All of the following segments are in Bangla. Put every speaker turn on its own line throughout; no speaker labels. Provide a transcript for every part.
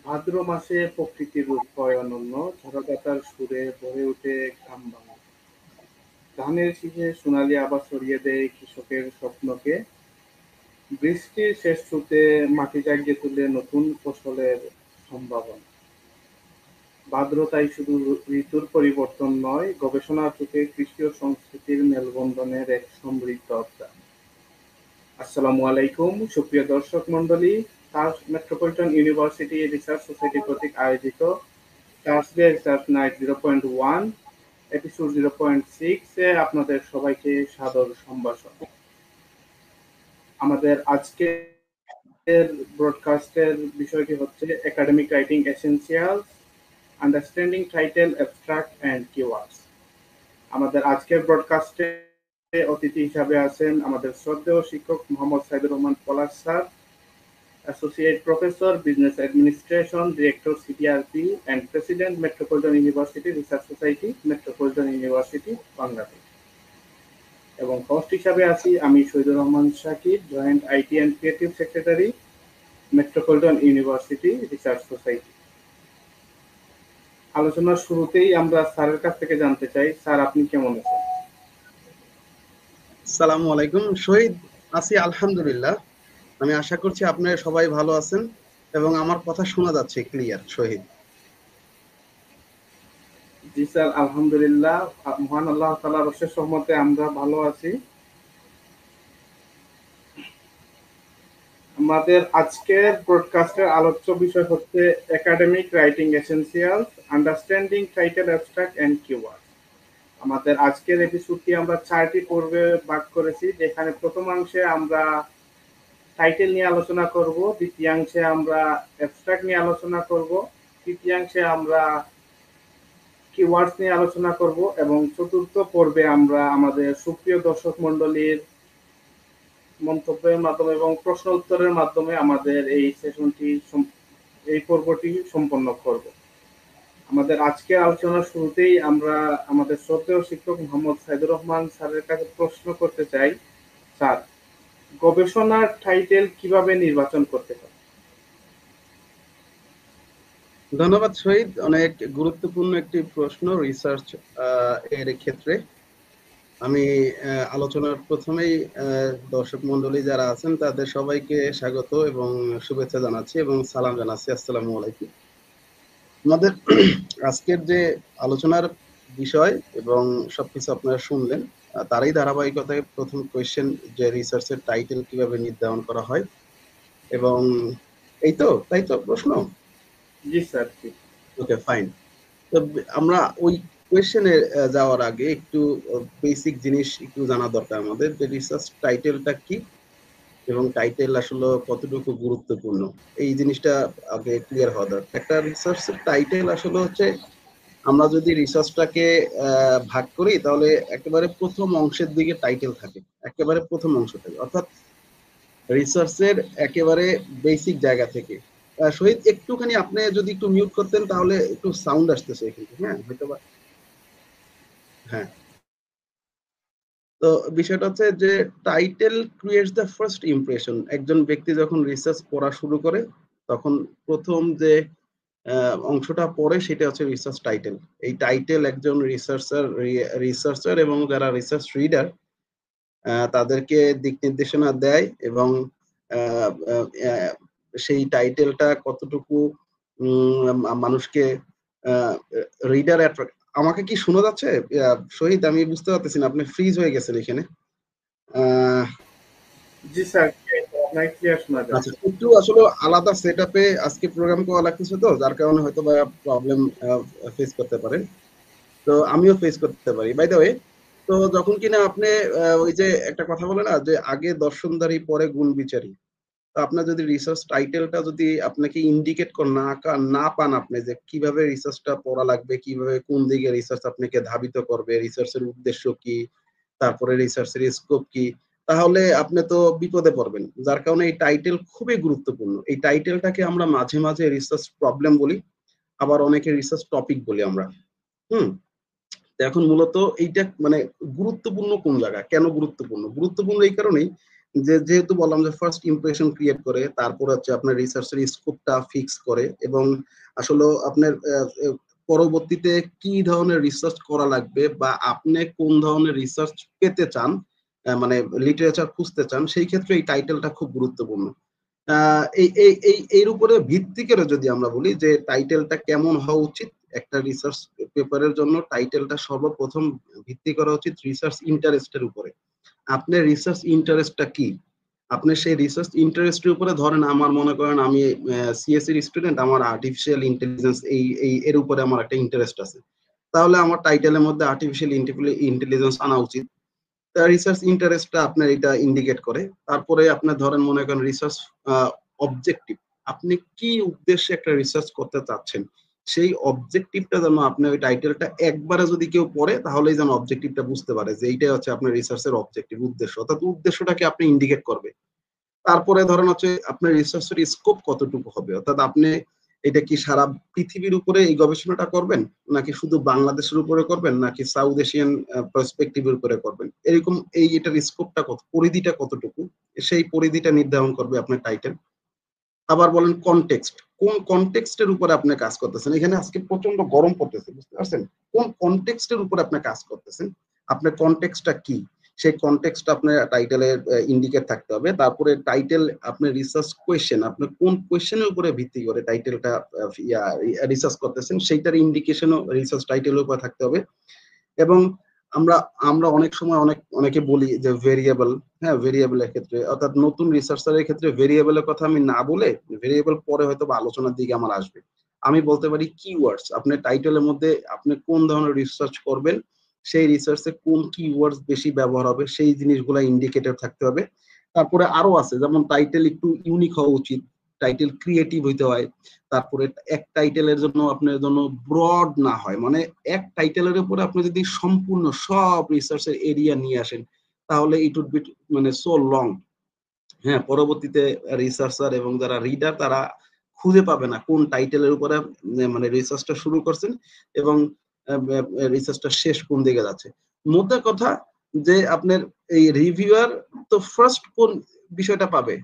ভাদ্র মাসে প্রকৃতির রূপ হয় অনন্য, ঝড়বাতার সুরে ভরে ওঠে গ্রাম বাংলা। ধানের শীষে সোনালি আভা ছড়িয়ে দেয় কৃষকের স্বপ্নকে। বৃষ্টির শেষ ছুঁতে মাটি জাগিয়ে তুলে নতুন ফসলের সম্ভাবনা। ভাদ্র তাই শুধু ঋতুর পরিবর্তন নয়, গবেষণার চোখে কৃষি ও সংস্কৃতির মেলবন্ধনের এক সমৃদ্ধ অধ্যায়। আসসালামু আলাইকুম সুপ্রিয় দর্শক মন্ডলী। মেট্রোপলিটন ইউনিভার্সিটি রিসার্চ সোসাইটি কর্তৃক আয়োজিত থার্সডে রিসার্চ নাইট 0.1 এপিসোড 0.6 এ আপনাদের সবাইকে সাদর সম্ভাষণ। আমাদের আজকের ব্রডকাস্টের বিষয়টি হচ্ছে academic writing essentials, understanding title, abstract and keywords. আমাদের আজকের ব্রডকাস্টে অতিথি হিসাবে আছেন আমাদের শ্রদ্ধেয় শিক্ষক Mohammad Saidur Rahman Palash sir, associate professor, business administration, director CTRP and president, metropolitan university research society, metropolitan university, Bangladesh. এবং হোস্ট হিসাবে আছি আমি Shahidur Rahman Shakib, joint IT and creative secretary, metropolitan university research society. আলোচনার শুরুতেই আমরা স্যারের কাছ থেকে জানতে চাই, স্যার আপনি কেমন আছেন?
আসসালামু আলাইকুম। শহীদ, আছি আলহামদুলিল্লাহ। আমি আশা করছি আপনারা সবাই ভালো আছেন এবং আমার কথা শোনা যাচ্ছে ক্লিয়ার। শহীদ?
জি স্যার, আলহামদুলিল্লাহ, মহান আল্লাহ তাআলার অশেষ রহমতে আমরা ভালো আছি। আমাদের আজকের ব্রডকাস্টের আলোচ্য বিষয় হচ্ছে academic writing essentials, understanding title, abstract and keyword. আমাদের আজকের এপিসোডটি আমরা 4টি পর্বে ভাগ করেছি, যেখানে প্রথমাংশে আমরা টাইটেল নিয়ে আলোচনা করব, দ্বিতীয়াংশে আমরা অ্যাবস্ট্রাক্ট নিয়ে আলোচনা করব, তৃতীয়াংশে আমরা কিওয়ার্ডস নিয়ে আলোচনা করব এবং চতুর্থ পর্বে আমরা আমাদের সুপ্রিয় দর্শক মণ্ডলীর মন্তব্যের মাধ্যমে এবং প্রশ্ন উত্তরের মাধ্যমে আমাদের এই পর্বটি সম্পন্ন করব। আমাদের আজকের আলোচনার শুরুতেই আমরা আমাদের শ্রদ্ধেয় শিক্ষক মোহাম্মদ সাইদুর রহমান স্যারের কাছে প্রশ্ন করতে চাই, স্যার, গবেষণার টাইটেল কিভাবে নির্বাচন করতে হয়?
ধন্যবাদ শহীদ, অনেক গুরুত্বপূর্ণ একটি প্রশ্ন রিসার্চ এর ক্ষেত্রে। আমি আলোচনার প্রথমেই দর্শক মন্ডলী যারা আছেন তাদের সবাইকে স্বাগত এবং শুভেচ্ছা জানাচ্ছি এবং সালাম জানাচ্ছি। আসসালামু আলাইকুম। আমাদের আজকের যে আলোচনার বিষয় এবং সবকিছু আপনারা শুনলেন, তারই ধারাবাহিকতায় প্রথম কোয়েশ্চেন যে রিসার্চের টাইটেল কিভাবে নির্ধারণ করা হয়, এবং তাই তো প্রশ্ন?
জি স্যার।
ওকে, ফাইন। তো আমরা ওই কোয়েশ্চেনে যাওয়ার আগে একটু বেসিক জিনিস একটু জানা দরকার আমাদের, যে রিসার্চ টাইটেলটা কি এবং টাইটেল আসলে কতটুকু গুরুত্বপূর্ণ, এই জিনিসটা আগে ক্লিয়ার হওয়া দরকার। একটা রিসার্চের টাইটেল আসলে হচ্ছে, আমরা যদি রিসার্চটাকে ভাগ করি তাহলে একেবারে প্রথম অংশের দিকে টাইটেল থাকে, একেবারে প্রথম অংশ থেকে, অর্থাৎ রিসার্চের একেবারে বেসিক জায়গা থেকে। শহীদ, একটুখানি আপনি যদি একটু মিউট করতেন তাহলে একটু সাউন্ড আসতেছে কিন্তু। হ্যাঁ, হয়তো বা। হ্যাঁ, তো বিষয়টা হচ্ছে যে title creates the first impression. একজন ব্যক্তি যখন রিসার্চ পড়া শুরু করে তখন প্রথম যে অংশটা পড়ে সেটা হচ্ছে রিসার্চ টাইটেল। এই টাইটেল একজন রিসার্চার এবং যারা রিসার্চ রিডার তাদেরকে দিক নির্দেশনা দেয় এবং সেই টাইটেলটা কতটুকু মানুষকে রিডার অ্যাট্রাক্ট। আমাকে কি শোনা যাচ্ছে শহীদ? আমি বুঝতে পারতেছি না, আপনি ফ্রিজ হয়ে গেছেন এখানে।
জি স্যার, আপনাকে ক্লিয়ার শোনা যাচ্ছে।
আচ্ছা, একটু আসলে আলাদা সেটআপে আজকে প্রোগ্রাম করা লাগতেছে, তো যার কারণে হয়তো বা প্রবলেম ফেস করতে পারেন, তো আমিও ফেস করতে পারি। বাই দ্য ওয়ে, তো যখন কিনা আপনি ওই যে একটা কথা বলে না যে আগে দর্শনধারী পরে গুণ বিচারী, তো আপনার যদি রিসার্চ টাইটেলটা যদি আপনাকে ইন্ডিকেট না পান, আপনি যে কিভাবে রিসার্চটা পড়া লাগবে, কিভাবে কোন দিকে রিসার্চ আপনাকে ধাবিত করবে, রিসার্চের উদ্দেশ্য কি, তারপরে রিসার্চের স্কোপ কি, তাহলে আপনি তো বিপদে পড়বেন। যার কারণে এই টাইটেল খুবই গুরুত্বপূর্ণ। এই টাইটেলটাকে আমরা মাঝে মাঝে রিসার্চ প্রবলেম বলি, আবার অনেকে রিসার্চ টপিক বলি আমরা। এখন মূলত এইটা মানে গুরুত্বপূর্ণ কোন জায়গা, কেন গুরুত্বপূর্ণ? গুরুত্বপূর্ণ এই কারণেই যেহেতু বললাম যে ফার্স্ট ইমপ্রেশন ক্রিয়েট করে, তারপর হচ্ছে আপনার রিসার্চের স্কোপটা ফিক্স করে, এবং আসলে আপনার পরবর্তীতে কি ধরনের রিসার্চ করা লাগবে বা আপনি কোন ধরনের রিসার্চ পেতে চান, মানে লিটারেচার খুঁজতে চান, সেই ক্ষেত্রে এই টাইটেলটা খুব গুরুত্বপূর্ণ। এর উপরে ভিত্তি করে যদি আমরা বলি যে টাইটেলটা কেমন হওয়া উচিত, একটা রিসার্চ পেপারের জন্য টাইটেলটা সর্বপ্রথম ভিত্তি করা উচিত রিসার্চ ইন্টারেস্টের উপরে। আপনার রিসার্চ ইন্টারেস্টটা কি? আপনি সেই রিসার্চ ইন্টারেস্টের উপরে, ধরেন আমার মনে করেন আমি সিএসসি এর স্টুডেন্ট, আমার আর্টিফিশিয়াল ইন্টেলিজেন্স এর উপরে আমার একটা ইন্টারেস্ট আছে, তাহলে আমার টাইটেলের মধ্যে আর্টিফিশিয়াল ইন্টেলিজেন্স আনা উচিত। রিসার্চ ইন্টারেস্টটা আপনার এটা ইন্ডিকেট করে। তারপরে আপনার ধরেন মনে করেন রিসার্চ অবজেক্টিভ, আপনি কি উদ্দেশ্যে একটা রিসার্চ করতে চাচ্ছেন, সেই অবজেক্টিভটা যেন আপনার ওই টাইটেলটা একবারে যদি কেউ পড়ে তাহলেই যেন অবজেক্টিভটা বুঝতে পারে যে এইটাই হচ্ছে আপনার রিসার্চের অবজেক্টিভ, উদ্দেশ্য, অর্থাৎ উদ্দেশ্যটাকে আপনি ইন্ডিকেট করবে। তারপরে ধরেন হচ্ছে আপনার রিসার্চের স্কোপ কতটুকু হবে, অর্থাৎ আপনি এটা কি সারা পৃথিবীর উপরে এই গবেষণাটা করবেন, নাকি শুধু বাংলাদেশের উপরে করবেন, নাকি সাউথ এশিয়ান পার্সপেক্টিভের উপরে করবেন, এরকম এটার স্কোপটা কত, পরিধিটা কতটুকু, সেই পরিধিটা নির্ধারণ করবে আপনার টাইটেল। আবার বলেন কনটেক্সট, কোন কনটেক্সটের উপরে আপনি কাজ করতেছেন, এখানে আজকে প্রচন্ড গরম পড়তেছে, বুঝতে পারছেন, কোন কনটেক্সটের উপরে আপনি কাজ করতেছেন, আপনার কনটেক্সটটা কি, সেই কনটেক্সটটা আপনার টাইটেলে ইন্ডিকেট থাকতে হবে। তারপরে টাইটেল, আপনার রিসার্চ কোয়েশ্চেন, আপনি কোন কোয়েশ্চেনের উপরে ভিত্তি করে টাইটেলটা রিসার্চ করতেছেন, সেইটার ইন্ডিকেশনও রিসার্চ টাইটেলের উপরে থাকতে হবে। এবং আমরা আমরা অনেক সময় অনেকে বলি যে ভেরিয়েবল, হ্যাঁ ভেরিয়েবলের ক্ষেত্রে, অর্থাৎ নতুন রিসার্চারের ক্ষেত্রে ভেরিয়েবলের কথা আমি না বলে, ভেরিয়েবল পরে হয়তো আলোচনার দিকে আমার আসবে, আমি বলতে পারি কিওয়ার্ডস, আপনার টাইটেলের মধ্যে আপনি কোন ধরনের রিসার্চ করবেন, সেই রিসার্চে কোন কিওয়ার্ডস বেশি ব্যবহার হবে, সেই জিনিসগুলো ইন্ডিকেটর থাকতে হবে। তারপরে আরো আছে, যেমন টাইটেল একটু ইউনিক হওয়া উচিত, টাইটেল ক্রিয়েটিভ হইতে হয়। তারপরে এক টাইটেলের জন্য আপনার জন্য ব্রড না হয়, মানে এক টাইটেলের উপরে আপনি যদি সম্পূর্ণ সব রিসার্চের এরিয়া নিয়ে আসেন তাহলে ইট উড বি মানে সো লং। হ্যাঁ, পরবর্তীতে রিসার্চার এবং যারা রিডার তারা খুঁজে পাবে না কোন টাইটেলের উপরে মানে রিসার্চটা শুরু করছেন এবং রিসার্চটা শেষ কোন দিকে যাচ্ছে। মোদ্দা কথা যে আপনার এই রিভিউয়ার তো ফার্স্ট কোন বিষয়টা পাবে,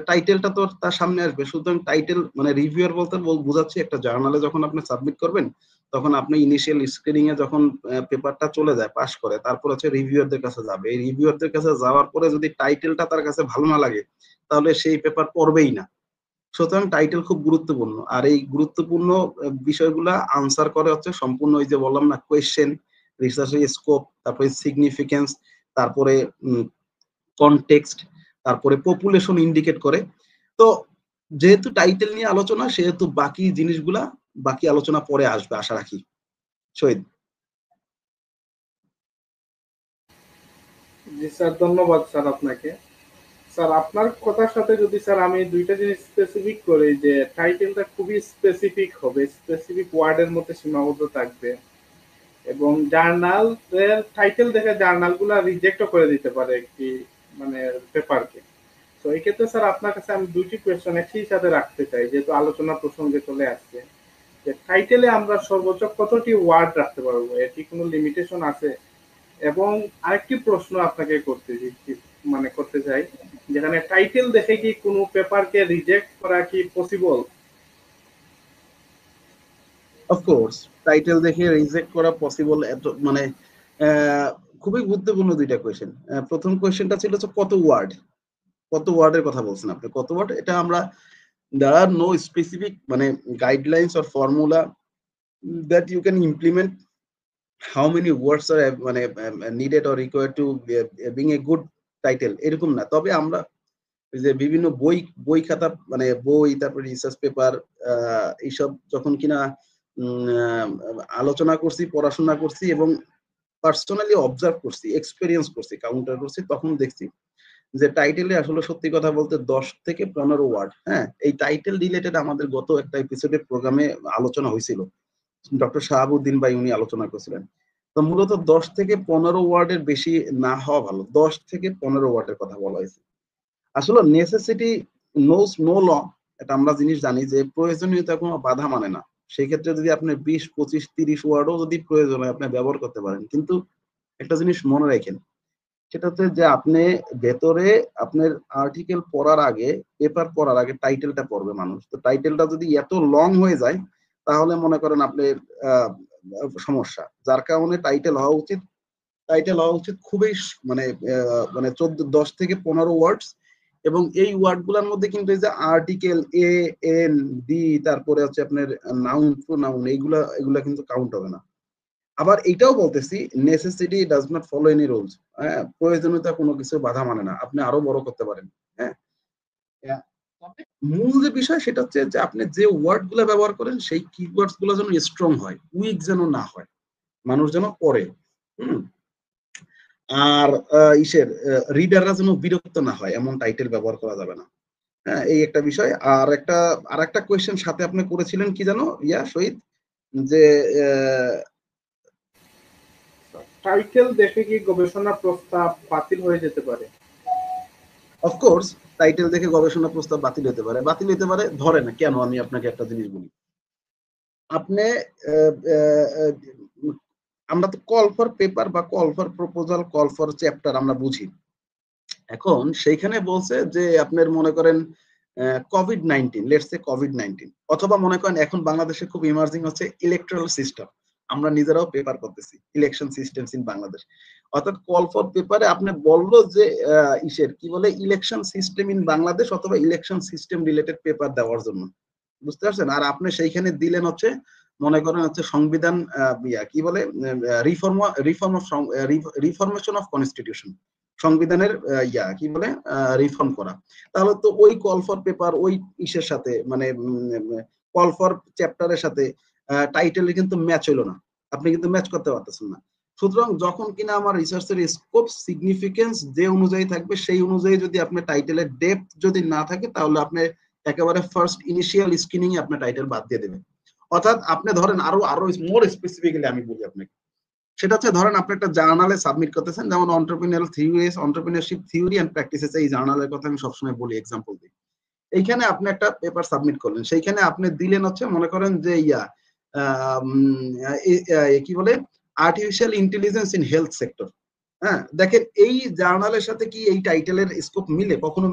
টাইটেলটা তো তার সামনে আসবে, সুতরাং টাইটেল মানে রিভিউয়ার বলতে বোঝাচ্ছি একটা জার্নালে যখন আপনি সাবমিট করবেন তখন আপনি ইনিশিয়াল স্ক্রিনিং এ যখন পেপারটা চলে যায় পাস করে, তারপর হচ্ছে রিভিউয়ারদের কাছে যাবে, এই রিভিউয়ারদের কাছে যাওয়ার পরে যদি টাইটেলটা তার কাছে ভালো না লাগে তাহলে সেই পেপার পড়বেই না। সুতরাং টাইটেল খুব গুরুত্বপূর্ণ, আর এই গুরুত্বপূর্ণ বিষয়গুলা আনসার করে হচ্ছে সম্পূর্ণ ওই যে বললাম না, কোয়েশ্চেন, রিসার্চের স্কোপ, তারপরে সিগনিফিকেন্স, তারপরে কনটেক্সট, তারপরে পপুলেশন ইন্ডিকেট করে। তো যেহেতু টাইটেল নিয়ে আলোচনা, সেহেতু বাকি জিনিসগুলা, বাকি আলোচনা পরে আসবে আশা রাখি। শহীদ।
জি স্যার, ধন্যবাদ স্যার আপনাকে। স্যার আপনার কথার সাথে যদি স্যার আমি দুইটা জিনিস স্পেসিফিক করি, যে টাইটেলটা খুবই স্পেসিফিক হবে, স্পেসিফিক ওয়ার্ডের মধ্যে সীমাবদ্ধ থাকবে, এবং জার্নাল টাইটেল দেখে জার্নালগুলো রিজেক্টও করে দিতে পারে একটি মানে পেপারকে। তো এই ক্ষেত্রে স্যার আপনার কাছে আমি দুইটি কোয়েশ্চেন একই সাথে রাখতে চাই, যেহেতু আলোচনা প্রসঙ্গে চলে আসছে, যে টাইটেলে আমরা সর্বোচ্চ কতটি ওয়ার্ড রাখতে পারবো, এর কি কোনো লিমিটেশন আছে? এবং আরেকটি প্রশ্ন আপনাকে করতে চাই, যেখানে টাইটেল দেখে কি কোনো পেপারকে রিজেক্ট করা কি পসিবল?
অফকোর্স, টাইটেল দেখে রিজেক্ট করা পসিবল, এত মানে আহ, খুবই গুরুত্বপূর্ণ দুইটা কোয়েশ্চেন। প্রথম কোয়েশ্চেনটা ছিল হচ্ছে কত ওয়ার্ড, কত ওয়ার্ডের কথা বলছেন আপনি, কত ওয়ার্ড, এটা আমরা there are no specific মানে guidelines or formula that you can implement how many words are মানে needed or required to being a good title, এরকম না। তবে আমরা যে বিভিন্ন বই বই খাতা মানে বই, তারপরে রিসার্চ পেপার, এইসব যখন কিনা আলোচনা করছি, পড়াশোনা করছি এবং পার্সোনালি অবজার্ভ করছি, এক্সপেরিয়েন্স করছি, কাউন্টার করছি, তখন দেখছি যে টাইটেলে আসলে সত্যি কথা বলতে 10 থেকে 15 ওয়ার্ড, হ্যাঁ এই টাইটেল রিলেটেড আমাদের গত একটা এপিসোডের প্রোগ্রামে আলোচনা হয়েছিল, ডক্টর শাহাবুদ্দিন ভাই উনি আলোচনা করেছিলেন। তো মূলত 10 থেকে 15 ওয়ার্ডের বেশি না হওয়া ভালো, 10 থেকে 15 ওয়ার্ডের কথা বলা হয়েছে। আসলে নেসেসিটি নোস নো ল, এটা আমরা জিনিস জানি যে প্রয়োজনীয়তা কোনো বাধা মানে না। সেই ক্ষেত্রে যদি আপনি 20, 25, 30 ওয়ার্ডও যদি প্রয়োজন হয় আপনি ব্যবহার করতে পারেন, কিন্তু একটা জিনিস মনে রাখেন, সেটা হচ্ছে যে আপনি ভেতরে আপনার আর্টিকেল পড়ার আগে, পেপার পড়ার আগে টাইটেলটা পড়বে মানুষ। তো টাইটেলটা যদি এত লং হয়ে যায় তাহলে মনে করেন আপনি সমস্যা। যার কারণে টাইটেল হওয়া উচিত খুবই মানে মানে 10 থেকে 15 ওয়ার্ডস। এবং এই ওয়ার্ড গুলার মধ্যে কিন্তু এই যে আর্টিকেল, এ, এন, দি, তারপরে হচ্ছে আপনার নাউন, প্রোনাউন, এগুলা কিন্তু কাউন্ট হবে না। আবার এটাও বলতেছি, necessity does not follow any rules. হ্যাঁ, প্রয়োজনীয়তা কোনো কিছু বাধা মানে না, আপনি আরো বড় করতে পারেন। হ্যাঁ, তবে মূল যে বিষয় সেটা হচ্ছে যে আপনি যে ওয়ার্ড গুলো ব্যবহার করেন সেই কিওয়ার্ডস গুলো যেন স্ট্রং হয়, উইক যেন না হয়, মানুষ যেন পড়ে। হুম। আর রিডাররা যেন বিরক্ত না হয় এমন টাইটেল ব্যবহার করা যাবে না। হ্যাঁ, এই একটা বিষয়। আর একটা কোয়েশ্চেন সাথে আপনি করেছিলেন কি জানো শহীদ, যে
টাইটেল দেখে কি গবেষণা প্রস্তাব বাতিল হয়ে যেতে পারে?
অফকোর্স, টাইটেল দেখে গবেষণা প্রস্তাব বাতিল হতে পারে। বাতিল হতে পারে ধরে না কেন, আমি আপনাকে একটা জিনিস বলি। আপনি আমরা তো কল ফর পেপার বা call for proposal, call for chapter আমরা বুঝি। এখন সেইখানে বলছে যে আপনার মনে করেন কোভিড-19, লেটস সে কোভিড-19, অথবা মনে করেন এখন বাংলাদেশে খুব ইমার্জিং হচ্ছে ইলেকট্রাল সিস্টেম। আমরা নিজেরাও পেপার করতেছি, ইলেকশন সিস্টেমস ইন বাংলাদেশ। অর্থাৎ কল ফর পেপারে আপনি বললো যে কি বলে ইলেকশন সিস্টেম ইন বাংলাদেশ অথবা ইলেকশন সিস্টেম রিলেটেড পেপার দেওয়ার জন্য। বুঝতে পারছেন? আর আপনি সেইখানে দিলেন হচ্ছে মনে করেন হচ্ছে সংবিধান, কি বলে রিফরমেশন অফ কনস্টিটিউশন, সংবিধানের কি বলে রিফর্ম করা। তাহলে তো ওই কল ফর পেপার ওই ইসের সাথে মানে কল ফর চ্যাপ্টারের সাথে টাইটেলে কিন্তু ম্যাচ হলো না, আপনি কিন্তু ম্যাচ করতে পারতেছেন না। সুতরাং যখন কিনা আমার রিসার্চের স্কোপ সিগনিফিকেন্স যে অনুযায়ী থাকবে সেই অনুযায়ী যদি আপনার টাইটেলের ডেপথ যদি না থাকে তাহলে আপনি একেবারে ফার্স্ট ইনিশিয়াল স্ক্রিনিং এ আপনার টাইটেল বাদ দিয়ে দেবেন। অর্থাৎ আপনি ধরেন আরো মোর স্পেসিফিক্যালি আমি বলি আপনাকে, সেটা হচ্ছে ধরেন আপনি একটা জার্নালে সাবমিট করতেছেন, যেমন অন্টারপ্রেনিয়রশিপ থিওরি এন্ড প্র্যাকটিসেস, এই জার্নালের কথা আমি সবসময় বলি, এক্সাম্পল দিই। এইখানে আপনি একটা পেপার সাবমিট করলেন, সেইখানে আপনি দিলেন হচ্ছে মনে করেন যে কি বলে artificial intelligence in health sector. হ্যাঁ, দেখেন এই জার্নালের সাথে কি এই টাইটেলের স্কোপ মিলে? কখনো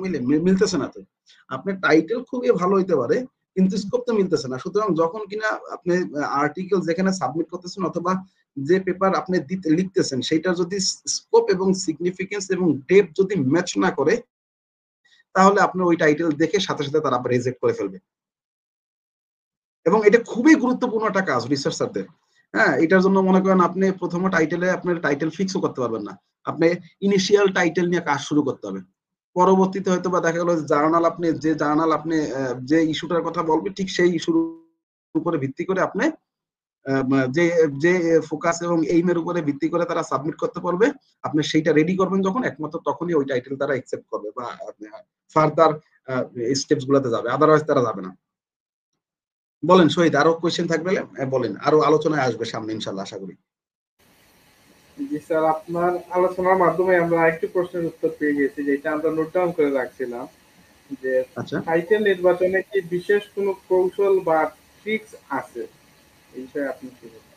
মিলতেছে না। তো আপনার টাইটেল খুবই ভালো হইতে পারে কিন্তু স্কোপ তো মিলতেছে না। সুতরাং যখন কিনা আপনি আর্টিকেল যেখানে সাবমিট করতেছেন অথবা যে পেপার আপনি লিখতেছেন সেটা যদি স্কোপ এবং সিগনিফিকেন্স এবং ডেপথ যদি ম্যাচ না করে তাহলে আপনি ওই টাইটেল দেখে সাথে সাথে তারা রিজেক্ট করে ফেলবে। এবং এটা খুবই গুরুত্বপূর্ণ একটা কাজ রিসার্চারদের। হ্যাঁ, এটার জন্য মনে করেন আপনি প্রথমে টাইটেলে আপনার টাইটেল ফিক্সও করতে পারবেন না, আপনি ইনিশিয়াল টাইটেল নিয়ে কাজ শুরু করতে হবে। পরবর্তীতে হয়তো বা দেখা গেল জার্নাল আপনি যে ইস্যুটার কথা বলবে ঠিক সেই ইস্যুর উপরে ভিত্তি করে আপনি যে যে ফোকাস এবং এইমের উপরে ভিত্তি করে তারা সাবমিট করতে পারবে। আপনি সেইটা রেডি করবেন যখন, একমাত্র তখনই ওই টাইটেল তারা অ্যাকসেপ্ট করবে বা ফার্দার স্টেপস গুলোতে যাবে, আদারওয়াইজ তারা যাবে না। বলেন শহীদ, আরো কোয়েশ্চেন থাকবে বলেন, আরো আলোচনায় আসবে সামনে ইনশাল্লাহ, আশা করি।
জি স্যার, আপনার আলোচনার মাধ্যমে আমরা একটি প্রশ্নের উত্তর পেয়ে গেছি, যেটা আমরা নোট ডাউন করে রাখছিলাম, যে
আচ্ছা,
টাইটেল নির্বাচনে কি বিশেষ কোনো কৌশল বা ট্রিক্স আছে? এই বিষয়ে আপনি কি বলবেন?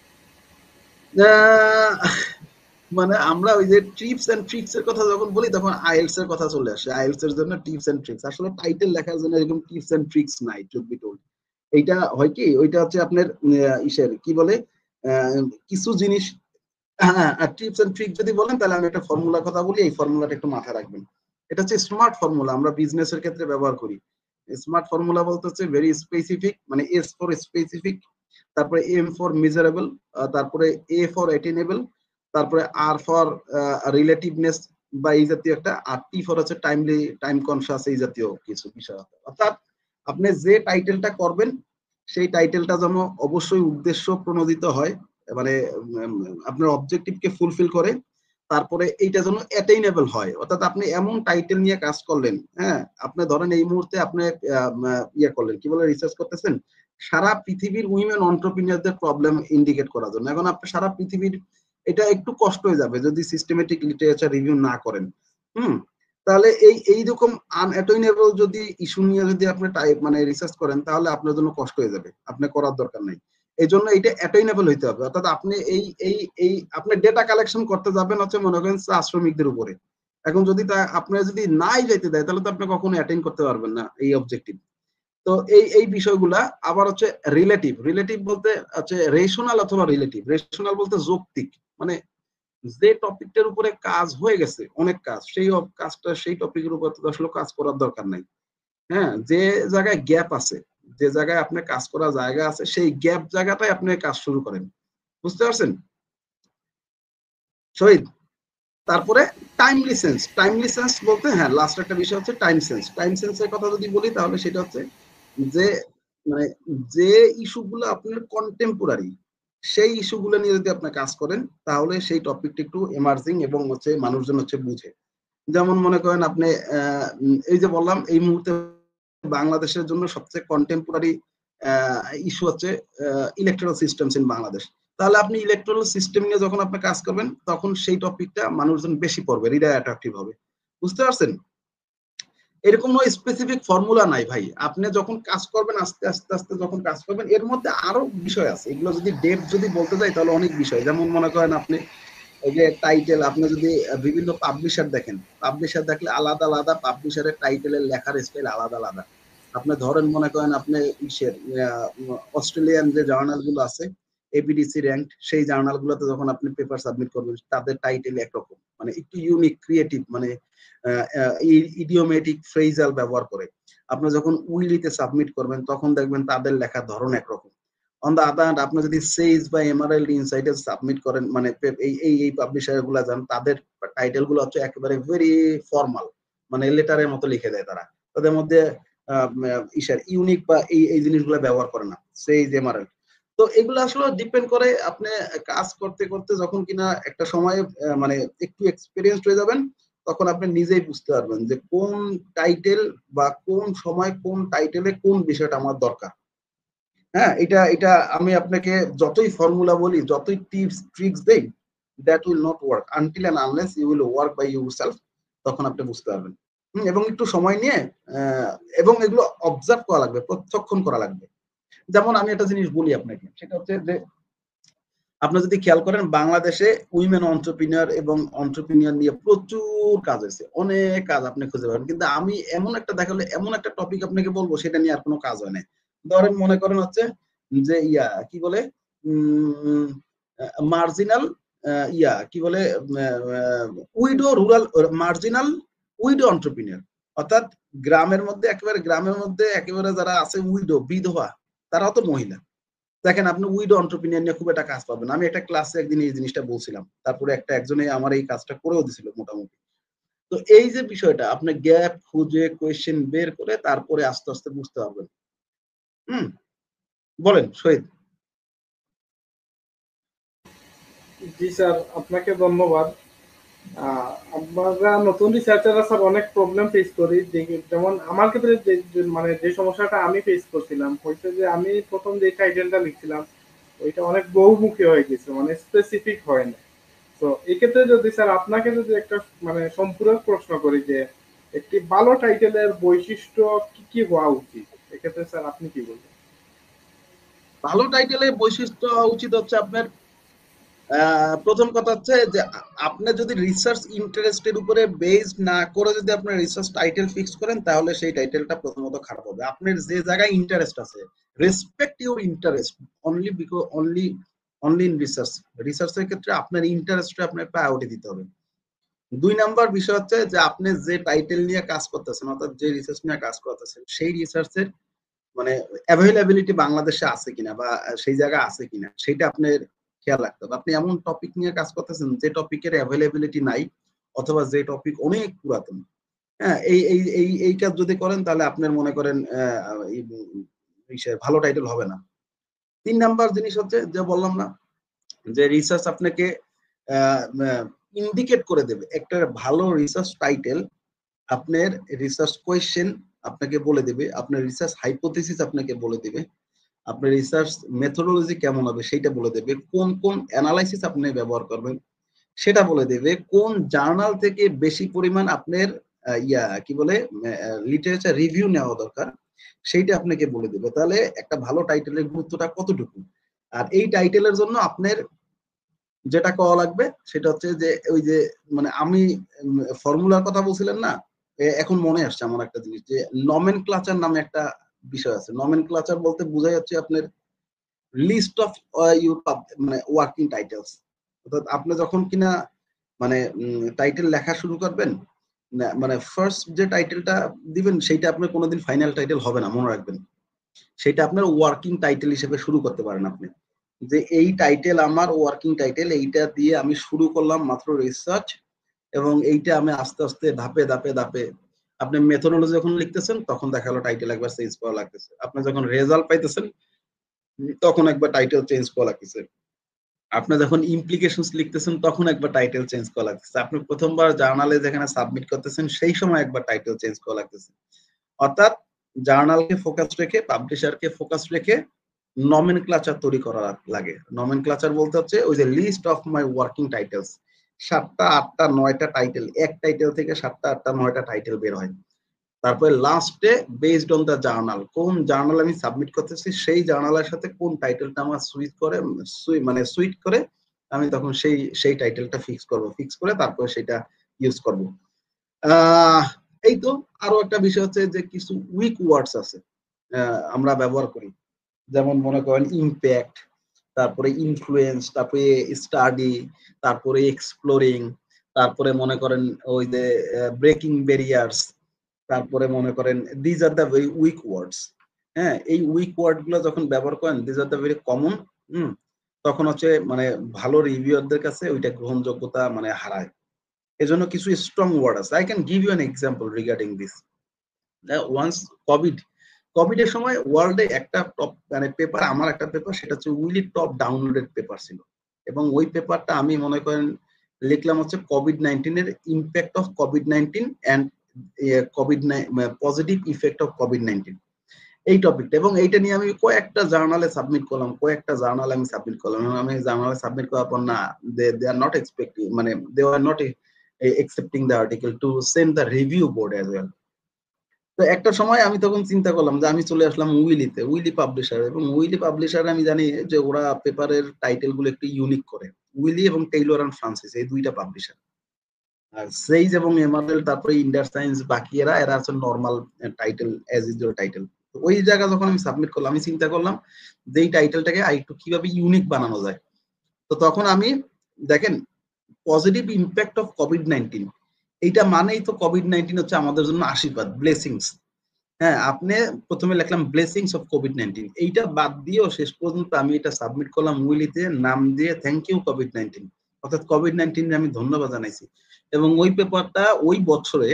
মানে আমরা ওই যে টিপস এন্ড ট্রিক্স এর কথা যখন বলি তখন আইএলটিএস এর কথা চলে আসে। আইএলটিএস এর জন্য টিপস এন্ড ট্রিক্স, আসলে টাইটেল লেখার জন্য এরকম টিপস এন্ড ট্রিক্স নাই, ট্রুথ বি টোল্ড। এইটা হয় কি, ওইটা হচ্ছে আপনার কি বলে কিছু জিনিস। হ্যাঁ, টিপস এন্ড ট্রিক যদি বলেন তাহলে আমি একটা ফর্মুলার কথা বলি, এই ফর্মুলাটা একটু মাথায় রাখবেন। এটা হচ্ছে স্মার্ট ফর্মুলা, আমরা বিজনেসের ক্ষেত্রে ব্যবহার করি। স্মার্ট ফর্মুলা বলতে হচ্ছে ভেরি স্পেসিফিক, মানে এস ফর স্পেসিফিক, তারপরে এম ফর মেজারেবল, তারপরে এ ফর অ্যাটেনেবল, তারপরে আর ফর রিলেটিভনেস বা এই জাতীয় একটা, আর টি ফর হচ্ছে টাইম কনসাস, এই জাতীয় কিছু বিষয়। অর্থাৎ আপনি যে টাইটেলটা করবেন সেই টাইটেলটা যেন অবশ্যই উদ্দেশ্য প্রণোদিত হয়, মানে আপনার অবজেক্টিভকে ফুলফিল করে, তারপরে এইটা যেন অ্যাটেইনেবল হয়। অর্থাৎ আপনি এমন টাইটেল নিয়ে কাজ করলেন, হ্যাঁ, আপনি ধরেন এই মুহূর্তে আপনি করলেন কি বলে রিসার্চ করতেছেন সারা পৃথিবীর উইমেন অন্টারপ্রিনিয়রদের প্রবলেম ইন্ডিকেট করার জন্য। এখন আপনি সারা পৃথিবীর, এটা একটু কষ্ট হয়ে যাবে যদি সিস্টেমেটিক লিটারেচার রিভিউ না করেন। হুম। তাহলে এইরকম আনঅ্যাটেইনেবল যদি ইস্যু নিয়ে যদি আপনি মানে রিসার্চ করেন তাহলে আপনার জন্য কষ্ট হয়ে যাবে, আপনি করার দরকার নাই। এই জন্য এটা অ্যাটেইনেবল হইতে হবে, অর্থাৎ আপনি এই আপনি ডেটা কালেকশন করতে যাবেন হচ্ছে মনে করেন শ্রমিকদের উপরে। এখন যদি আপনার যদি নাই যাইতে দেয় তাহলে তো আপনি কখনো অ্যাটেইন করতে পারবেন না এই অবজেক্টিভ। তো এই বিষয়গুলা আবার হচ্ছে রিলেটিভ। রিলেটিভ বলতে হচ্ছে রেশনাল অথবা রিলেটিভ। রেশনাল বলতে যৌক্তিক, মানে যে টপিকটার উপরে কাজ হয়ে গেছে, অনেক কাজ, সেই কাজটা সেই টপিকের উপর তো আসলে কাজ করার দরকার নাই। হ্যাঁ, যে জায়গায় গ্যাপ আছে, যে জায়গায় আপনার কাজ করার জায়গা আছে, সেই গ্যাপ জায়গাটাই আপনি কাজ শুরু করেন। বুঝতে পারছেন শহীদ? তারপরে টাইমলি সেন্স। টাইমলি সেন্স বলতে হ্যাঁ, লাস্ট একটা বিষয় হচ্ছে টাইম সেন্স। টাইম সেন্সের কথা যদি বলি তাহলে সেটা হচ্ছে যে মানে যে ইস্যুগুলো আপনার কন্টেম্পোরারি, সেই ইস্যুগুলো নিয়ে যদি আপনি কাজ করেন তাহলে সেই টপিকটা একটু এমার্জিং এবং হচ্ছে মানুষজন হচ্ছে বুঝে। যেমন মনে করেন আপনি এই যে বললাম এই মুহূর্তে বাংলাদেশের জন্য সবচেয়ে কন্টেম্পোরারি ইস্যু হচ্ছে ইলেকট্রাল সিস্টেমস ইন বাংলাদেশ। তাহলে আপনি ইলেকট্রাল সিস্টেম নিয়ে যখন আপনি কাজ করবেন তখন সেই টপিকটা মানুষজন বেশি পড়বে, হৃদয় অ্যাট্রাকটিভ হবে। বুঝতে পারছেন? এরকম স্পেসিফিক ফর্মুলা নাই ভাই। আপনি যখন কাজ করবেন আস্তে আস্তে আস্তে যখন কাজ করবেন, এর মধ্যে আরো বিষয় আছে, এগুলো যদি ডেপ যদি বলতে যাই তাহলে অনেক বিষয়। যেমন মনে করেন আপনি এই যে টাইটেল, আপনি যদি বিভিন্ন পাবলিশার দেখেন, পাবলিশার দেখলে আলাদা আলাদা পাবলিশারের টাইটেলের লেখার স্টাইল আলাদা আলাদা। আপনি ধরেন মনে করেন আপনি ইসের অস্ট্রেলিয়ান যে জার্নাল গুলো আছে এবিডিসি র্যাঙ্ক, সেই জার্নাল গুলোতে যখন আপনি পেপার সাবমিট করবেন তাদের টাইটেল একরকম, মানে একটু ইউনিক ক্রিয়েটিভ, মানে ইডিওমেটিক ফ্রেজাল ব্যবহার করে। আপনি যখন উইলিতে সাবমিট করবেন তখন দেখবেন তাদের লেখার ধরন একরকম। অন দা আদার হ্যান্ড আপনি যদি সেইজ বা এমারেল্ড ইনসাইটে সাবমিট করেন, মানে এই পাবলিশার গুলা যান, তাদের টাইটেল গুলো হচ্ছে একেবারে ভেরি ফর্মাল, মানে লেটারের মতো লিখে দেয় তারা। তাদের মধ্যে ইউনিক বা এই জিনিসগুলো ব্যবহার করে না, সেইজ এমারেল্ড। তো এগুলো আসলে ডিপেন্ড করে আপনি কাজ করতে করতে যখন কিনা একটা সময় মানে একটু এক্সপিরিয়েন্সড হয়ে যাবেন তখন আপনি নিজেই বুঝতে পারবেন যে কোন টাইটেল বা কোন সময় কোন টাইটেলে কোন বিষয়টা আমার দরকার। হ্যাঁ, এটা এটা আমি আপনাকে যতই ফর্মুলা বলি, যতই টিপস ট্রিক্স দেই, that will not work until and unless you will work by yourself. তখন আপনি বুঝতে পারবেন। এবং একটু সময় নিয়ে এবং এগুলো অবজার্ভ করা লাগবে, প্রত্যক্ষণ করা লাগবে। যেমন আমি একটা জিনিস বলি আপনাকে, সেটা হচ্ছে যে আপনি যদি খেয়াল করেন বাংলাদেশে উইমেন অন্টারপ্রিনিয়র এবং অন্টারপ্রিনিয়র নিয়ে প্রচুর কাজ হয়েছে, অনেক কাজ আপনি খুঁজে পাবেন, কিন্তু আমি এমন একটা দেখালে এমন একটা টপিক আপনাকে বলবো সেটা নিয়ে আর কোনো কাজ হয় না। ধরেন মনে করেন হচ্ছে যে কি বলে মার্জিনাল কি বলে উইডো রুরাল মার্জিনাল উইডো অন্টারপ্রিনিয়র, অর্থাৎ গ্রামের মধ্যে একেবারে যারা আছে উইডো বিধবা, তারাও তো মহিলা। দেখেন আপনি উইডো অন্টারপ্রিনিয়র নিয়ে খুব একটা কাজ পাবেন। আমি একটা ক্লাসে একদিন এই জিনিসটা বলছিলাম, তারপরে একজনে আমার এই কাজটা করেও দিছিল মোটামুটি। তো এই যে বিষয়টা আপনি গ্যাপ খুঁজে কোয়েশ্চেন বের করে তারপরে আস্তে আস্তে বুঝতে পারবেন। হুম, বলেন শহীদ।
জি স্যার, আপনাকে ধন্যবাদ। আমরা নতুন রিসার্চাররা স্যার অনেক প্রবলেম ফেস করি। যেমন আমার ক্ষেত্রে মানে যে সমস্যাটা আমি ফেস করছিলাম হয়েছে যে আমি প্রথম যে টাইটেলটা লিখছিলাম ওইটা অনেক বহুমুখী হয়ে গেছে, মানে স্পেসিফিক হয় না। তো এক্ষেত্রে যদি স্যার আপনাকে যদি একটা মানে সম্পূরক প্রশ্ন করি যে একটি ভালো টাইটেলের বৈশিষ্ট্য কি কি হওয়া উচিত, এক্ষেত্রে স্যার আপনি কি বলবেন?
ভালো টাইটেলের বৈশিষ্ট্য হওয়া উচিত হচ্ছে আপনার প্রথম কথা হচ্ছে যে আপনি যদি রিসার্চ ইন্টারেস্টের উপরে বেসড না করে যদি আপনার রিসার্চ টাইটেল ফিক্স করেন তাহলে সেই টাইটেলটা প্রথমত খারাপ হবে। আপনার যে জায়গায় ইন্টারেস্ট আছে, respect your interest only because only in research. রিসার্চের ক্ষেত্রে আপনার ইন্টারেস্টে আপনার প্রায়োরিটি দিতে হবে। ২ নাম্বার বিষয় হচ্ছে যে আপনি যে টাইটেল নিয়ে কাজ করতেছেন, অর্থাৎ যে রিসার্চ নিয়ে কাজ করতেছেন সেই রিসার্চের মানে অ্যাভেলেবিলিটি বাংলাদেশে আছে কিনা বা সেই জায়গায় আছে কিনা সেটা আপনার খেয়াল রাখতে হবে। আপনি এমন টপিক নিয়ে কাজ করতেছেন যে টপিকের অ্যাভেলেবিলিটি নাই অথবা যে টপিক অনেক পুরাতন। হ্যাঁ, এই কাজ যদি করেন তাহলে আপনার মনে করেন ভালো টাইটেল হবে না। ৩ নাম্বার জিনিস হচ্ছে যে বললাম না যে রিসার্চ আপনাকে ইন্ডিকেট করে দেবে একটা ভালো রিসার্চ টাইটেল। আপনার রিসার্চ কোয়েশ্চেন আপনাকে বলে দেবে, আপনার রিসার্চ হাইপোথিসিস আপনাকে বলে দেবে, আপনার রিসার্চ মেথোডোলজি কেমন হবে সেটা বলে দেবে, কোন কোন অ্যানালাইসিস আপনি ব্যবহার করবেন সেটা বলে দেবে, কোন জার্নাল থেকে বেশি পরিমাণ আপনার কি বলে লিটারেচার রিভিউ নেওয়া দরকার সেইটা আপনাকে বলে দেবে। তাহলে একটা ভালো টাইটেলের গুরুত্বটা কতটুকু আর এই টাইটেলের জন্য আপনার যেটা করা লাগবে সেটা হচ্ছে যে ওই যে মানে আমি ফর্মুলার কথা বলছিলেন না, এখন মনে আসছে আমার একটা জিনিস, যে নমেনক্লাচার নামে একটা বিষয় আছে। নমেনক্লাচার বলতে বোঝা যাচ্ছে আপনার লিস্ট অফ ইউর মানে ওয়ার্কিং টাইটেলস। অর্থাৎ আপনি যখন কিনা মানে টাইটেল লেখা শুরু করবেন, মানে ফার্স্ট যে টাইটেলটা দিবেন সেইটা আপনার কোনোদিন ফাইনাল টাইটেল হবে না, মনে রাখবেন। সেটা আপনার ওয়ার্কিং টাইটেল হিসেবে শুরু করতে পারেন আপনি, যে এই টাইটেল আমার ওয়ার্কিং টাইটেল, এইটা দিয়ে আমি শুরু করলাম মাত্র রিসার্চ, এবং এইটা আমি আস্তে আস্তে ধাপে ধাপে ধাপে আপনি মেথোডোলজি যখন লিখতেছেন তখন দেখা গেলো টাইটেল একবার চেঞ্জ করা লাগতেছে, আপনি যখন রেজাল্ট পাইতেছেন তখন একবার টাইটেল চেঞ্জ করা লাগতেছে, আপনি যখন ইমপ্লিকেশনস লিখতেছেন তখন একবার টাইটেল চেঞ্জ করা লাগতেছে, আপনি প্রথমবার জার্নালে যেখানে সাবমিট করতেছেন সেই সময় একবার টাইটেল চেঞ্জ করা লাগতেছে। অর্থাৎ জার্নালকে ফোকাস রেখে, পাবলিশারকে ফোকাস রেখে নমেনক্লাচার তৈরি করা লাগে। নমেনক্লাচার বলতে হচ্ছে ওই যে list of my working titles, 7টা 8টা 9টা টাইটেল, এক টাইটেল থেকে 7টা 8টা 9টা টাইটেল বের হয়। তারপরে লাস্টে বেসড অন দ্য জার্নাল, কোন জার্নাল আমি সাবমিট করতেছি সেই জার্নালের সাথে কোন টাইটেলটা আমার সুইট করে, মানে সুইট করে আমি তখন সেই টাইটেলটা ফিক্স করব, ফিক্স করে তারপরে সেটা ইউজ করব। এই তো। আরো একটা বিষয় হচ্ছে যে কিছু উইক ওয়ার্ডস আছে আমরা ব্যবহার করি, যেমন মনে করেন ইম্প্যাক্ট, তারপরে ইনফ্লুয়েন্স, তারপরে স্টাডি, তারপরে এক্সপ্লোরিং, তারপরে মনে করেন ওই যে ব্রেকিং ব্যারিয়ার্স, তারপরে মনে করেন these are the very weak words. হ্যাঁ, এই উইক ওয়ার্ড গুলো যখন ব্যবহার করেন, these are the very common, তখন হচ্ছে মানে ভালো রিভিউয়ারদের কাছে ওইটা গ্রহণযোগ্যতা মানে হারায়। এজন্য কিছু স্ট্রং ওয়ার্ড আছে। I can give you an example regarding this. Once কোভিডের সময় ওয়ার্ল্ডে একটা টপ মানে পেপার, আমার একটা পেপার, সেটা হচ্ছে উইলি টপ ডাউনলোডেড পেপার ছিল, এবং ওই পেপারটা আমি মনে করেন লিখলাম হচ্ছে কোভিড-19 এর impact of COVID-19 and Covid positive effect of COVID-19, এই টপিকটা। এবং এইটা নিয়ে আমি কয়েকটা জার্নালে সাবমিট করলাম, আমি জার্নালে সাবমিট করার পর না, দে আর নট এক্সপেক্টিং, মানে they are not accepting the article to send the review board as well. তো একটা সময় আমি তখন চিন্তা করলাম যে আমি চলে আসলাম উইলিতে, উইলি পাবলিশার, এবং উইলি পাবলিশার আমি জানি যে ওরা পেপারের টাইটেল গুলো একটু ইউনিক করে। উইলি এবং টেইলর অ্যান্ড ফ্রান্সিস, এই দুইটা পাবলিশার। আর সেইজ এবং এমারেল, তারপরে ইন্ডার সায়েন্স, বাকি এরা আছে normal title, as usual title. ওই জায়গা যখন আমি সাবমিট করলাম, আমি চিন্তা করলাম যে এই টাইটেলটাকে আরেকটু কিভাবে ইউনিক বানানো যায়। তো তখন আমি দেখেন, পজিটিভ ইম্প্যাক্ট অফ কোভিড-19, এইটা মানেই তো কোভিড-19 হচ্ছে আমাদের জন্য আশীর্বাদ, ব্লেসিংস। হ্যাঁ, আপনি প্রথমে লিখলাম ব্লেসিংস অফ কোভিড-19, এইটা বাদ দিয়েও শেষ পর্যন্ত আমি এটা সাবমিট করলাম উইলিতে, নাম দিয়ে থ্যাংক ইউ কোভিড-19, অর্থাৎ কোভিড-19 আমি ধন্যবাদ জানাইছি। এবং ওই পেপারটা ওই বছরে